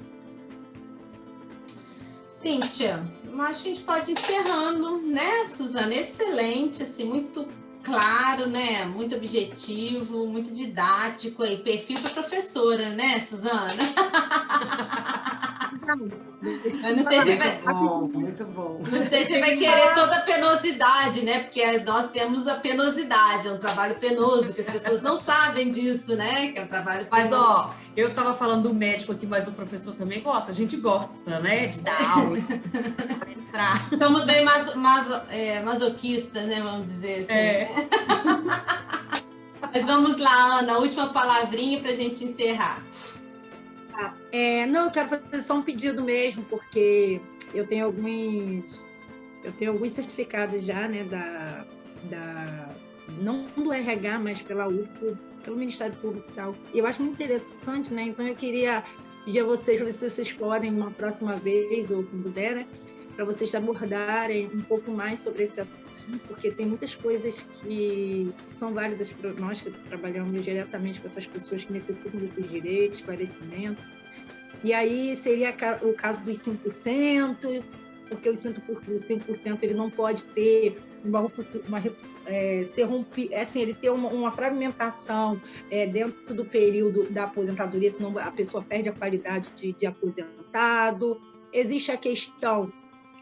Cíntia, mas a gente pode ir encerrando, né, Suzana? Excelente, assim, muito claro, né? Muito objetivo, muito didático aí. Perfil para professora, né, Suzana? Eu não sei se vai... Muito bom. Não sei se vai querer toda a penosidade, né? Porque nós temos a penosidade, é um trabalho penoso, que as pessoas não sabem disso, né? Que é um trabalho penoso. Mas, ó, eu estava falando do médico aqui, mas o professor também gosta. A gente gosta, né? De dar aula, de palestrar. Somos bem masoquistas, né? Vamos dizer assim. Né? Mas vamos lá, Ana, a última palavrinha para a gente encerrar. Não, eu quero fazer só um pedido mesmo, porque eu tenho alguns certificados já, né, não do RH, mas pela UFO, pelo Ministério Público e tal. E eu acho muito interessante, né? Então eu queria pedir a vocês, ver se vocês podem, uma próxima vez, ou quando der, né, para vocês abordarem um pouco mais sobre esse assunto, porque tem muitas coisas que são válidas para nós que trabalhamos diretamente com essas pessoas que necessitam desses direitos, esclarecimento. E aí seria o caso dos 5%, porque os 5% ele não pode ter ele ter uma fragmentação dentro do período da aposentadoria, senão a pessoa perde a qualidade de aposentado. existe a questão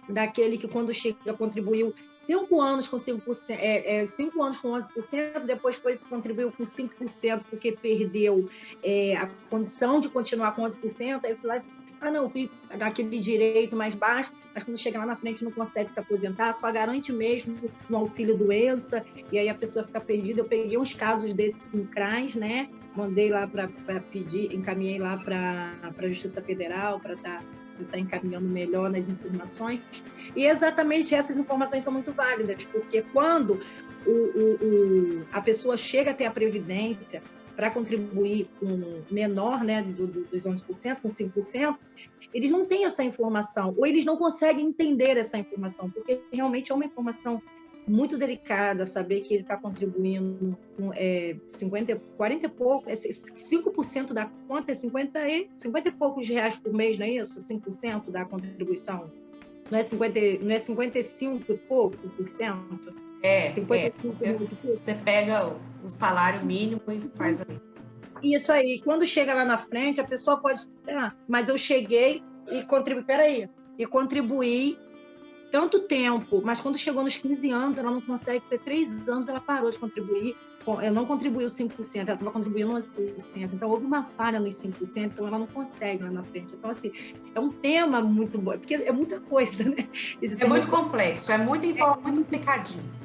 daquele que quando chega contribuiu 5 anos com 5%, 5 anos com 11%, depois contribuiu com 5% porque perdeu a condição de continuar com 11%, aí lá, não, dá aquele direito mais baixo, mas quando chega lá na frente não consegue se aposentar, só garante mesmo no auxílio-doença, e aí a pessoa fica perdida. Eu peguei uns casos desses no CRAS, né? Mandei lá para pedir, encaminhei lá para a Justiça Federal para estar encaminhando melhor nas informações. E exatamente essas informações são muito válidas, porque quando a pessoa chega até a Previdência para contribuir com menor, né, dos 11%, com 5%, eles não têm essa informação, ou eles não conseguem entender essa informação, porque realmente é uma informação muito delicada, saber que ele está contribuindo com 40 e pouco, 5% da conta é 50 e poucos reais por mês, não é isso? 5% da contribuição. Não é 55 e pouco por cento? 55 Você pega o salário mínimo e faz ali. Isso aí. Quando chega lá na frente, a pessoa pode... mas eu cheguei e contribuí tanto tempo, mas quando chegou nos 15 anos, ela não consegue, ter 3 anos, ela parou de contribuir, ela não contribuiu 5%, ela estava contribuindo 11%, então houve uma falha nos 5%, então ela não consegue lá na frente. Então, assim, é um tema muito bom, porque é muita coisa, né? É muito complexo, é muito picadinho.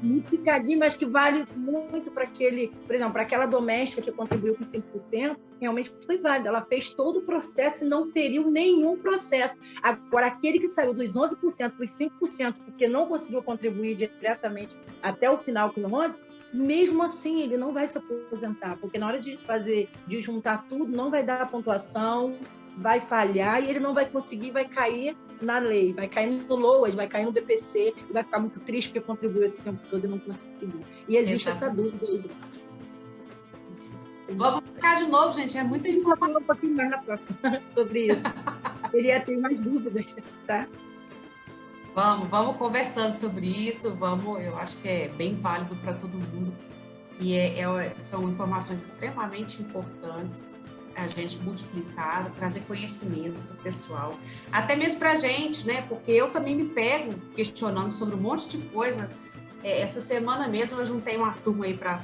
Muito picadinho, mas que vale muito para aquele, por exemplo, para aquela doméstica que contribuiu com 5%, realmente foi válido. Ela fez todo o processo e não feriu nenhum processo. Agora, aquele que saiu dos 11% para os 5%, porque não conseguiu contribuir diretamente até o final com 11%, mesmo assim, ele não vai se aposentar, porque na hora de juntar tudo, não vai dar a pontuação, vai falhar e ele não vai conseguir, vai cair na lei, vai cair no LOAS, vai cair no BPC e vai ficar muito triste porque contribuiu esse tempo todo e não conseguiu. E existe essa dúvida. Vamos ficar de novo, gente, é muita informação. Vou falar um pouquinho mais na próxima sobre isso. Queria ter mais dúvidas, tá? Vamos conversando sobre isso, eu acho que é bem válido para todo mundo e são informações extremamente importantes a gente multiplicar, trazer conhecimento para o pessoal, até mesmo para a gente, né? Porque eu também me pego questionando sobre um monte de coisa. Essa semana mesmo eu juntei uma turma aí para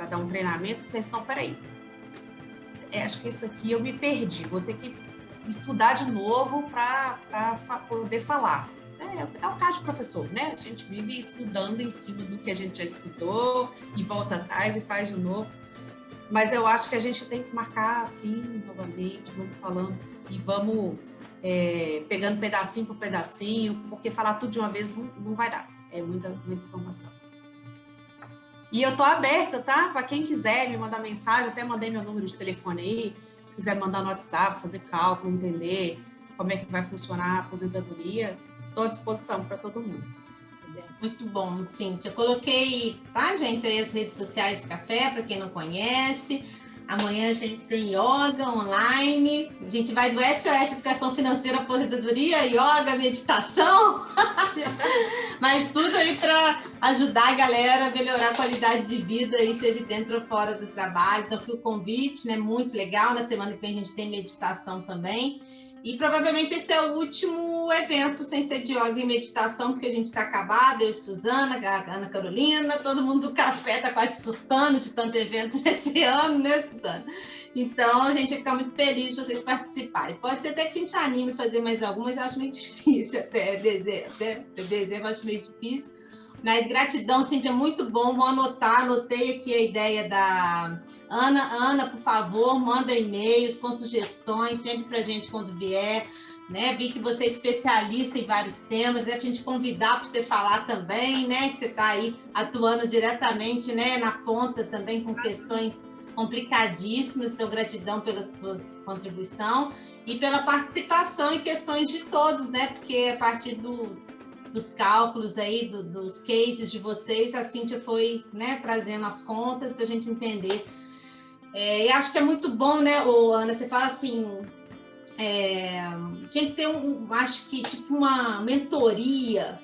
dar um treinamento e falei assim, não, peraí, acho que isso aqui eu me perdi, vou ter que estudar de novo para poder falar. É o caso do professor, né? A gente vive estudando em cima do que a gente já estudou e volta atrás e faz de novo. Mas eu acho que a gente tem que marcar assim, novamente, vamos falando e vamos pegando pedacinho por pedacinho, porque falar tudo de uma vez não vai dar. É muita informação. E eu tô aberta, tá? Para quem quiser me mandar mensagem, até mandei meu número de telefone aí, quiser mandar no WhatsApp, fazer cálculo, entender como é que vai funcionar a aposentadoria, estou à disposição para todo mundo. Muito bom, Cíntia. Eu coloquei, tá, gente, aí as redes sociais do Café, para quem não conhece. Amanhã a gente tem yoga online. A gente vai do SOS Educação Financeira, Aposentadoria, yoga, meditação. Mas tudo aí para ajudar a galera a melhorar a qualidade de vida, aí, seja dentro ou fora do trabalho. Então, fica o convite, né? Muito legal. Na semana que vem a gente tem meditação também. E provavelmente esse é o último evento sem ser de yoga e meditação, porque a gente está acabado, eu e Suzana, a Ana Carolina, todo mundo do café está quase surtando de tanto evento esse ano, né, Suzana? Então, a gente vai ficar muito feliz de vocês participarem. Pode ser até que a gente anime a fazer mais algumas, eu acho meio difícil até dezembro, acho meio difícil. Mas gratidão, Cíntia, muito bom. Vou anotei aqui a ideia da Ana. Ana, por favor, manda e-mails com sugestões, sempre para a gente quando vier. Né? Vi que você é especialista em vários temas, é para a gente convidar para você falar também, né? Que você está aí atuando diretamente, né? Na ponta também com questões complicadíssimas. Então, gratidão pela sua contribuição e pela participação em questões de todos, né? Porque a partir dos cálculos aí, dos cases de vocês, a Cíntia foi, né, trazendo as contas para a gente entender. E acho que é muito bom, né, Ana, você fala assim, tinha que ter acho que tipo uma mentoria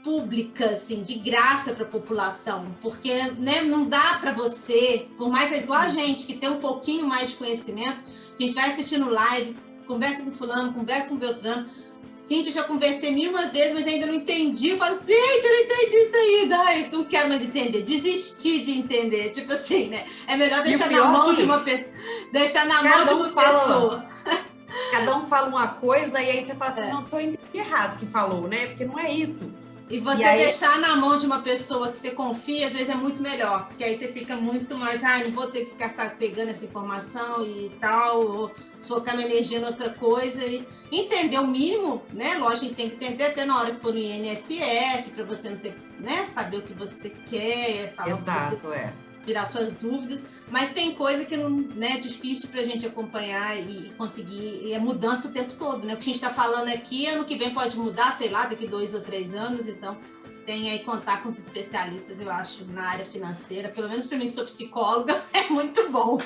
pública, assim, de graça para a população, porque, né, não dá para você, por mais igual a gente, que tem um pouquinho mais de conhecimento, a gente vai assistindo live, conversa com fulano, conversa com Beltrano. Cíntia, já conversei 1000 vezes, mas ainda não entendi. Eu falo, gente, eu não entendi isso ainda. Eu não quero mais entender. Desisti de entender. Tipo assim, né? É melhor deixar na mão de uma pessoa. Deixar na mão de uma pessoa. Cada um fala uma coisa e aí você fala assim, não, tô entendendo errado o que falou, né? Porque não é isso. E você deixar na mão de uma pessoa que você confia, às vezes é muito melhor, porque aí você fica muito mais, não vou ter que ficar pegando essa informação e tal, ou focar minha energia em outra coisa. E entender o mínimo, né? Lógico, a gente tem que entender até na hora que for no INSS, para você não ser, né? Saber o que você quer, falar Exato, o que você virar suas dúvidas, mas tem coisa que não, né, é difícil para a gente acompanhar e conseguir, e é mudança o tempo todo, né? O que a gente está falando aqui, ano que vem pode mudar, sei lá, daqui 2 ou 3 anos, então tem aí contar com os especialistas, eu acho, na área financeira, pelo menos para mim que sou psicóloga, é muito bom.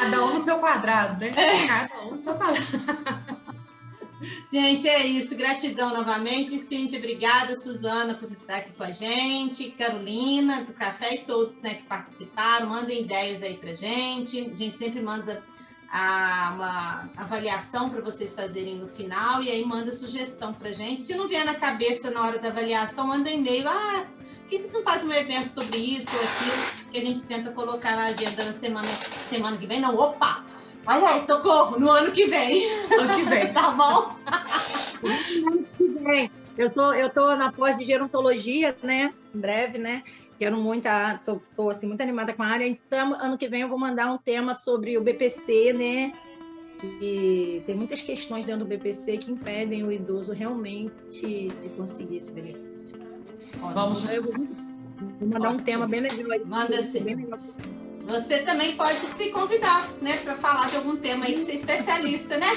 Cada um no seu quadrado, né? Cada um no seu quadrado. Gente, é isso. Gratidão novamente. Cíntia, obrigada. Suzana, por estar aqui com a gente. Carolina, do Café e todos, né, que participaram. Mandem ideias aí pra gente. A gente sempre manda uma avaliação para vocês fazerem no final e aí manda sugestão pra gente. Se não vier na cabeça na hora da avaliação, manda e-mail. Por que vocês não fazem um evento sobre isso ou aquilo que a gente tenta colocar na agenda na semana que vem? Não, opa! Ai, socorro, no ano que vem. Ano que vem, tá bom? Ano que vem. Eu tô na pós de gerontologia, né? Em breve, né? Quero muito, tô assim, muito animada com a área. Então, ano que vem eu vou mandar um tema sobre o BPC, né? E tem muitas questões dentro do BPC que impedem o idoso realmente de conseguir esse benefício. Vamos. Eu vou mandar um tema bem legal. Manda sim. Você também pode se convidar, né, para falar de algum tema aí que você é especialista, né?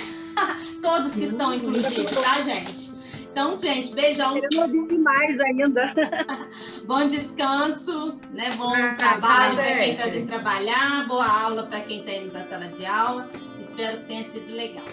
Todos que estão incluídos, tá, gente? Então, gente, beijão. Eu não ouvi mais ainda. Bom descanso, né? Bom trabalho para quem está indo trabalhar, boa aula para quem está indo para a sala de aula. Espero que tenha sido legal.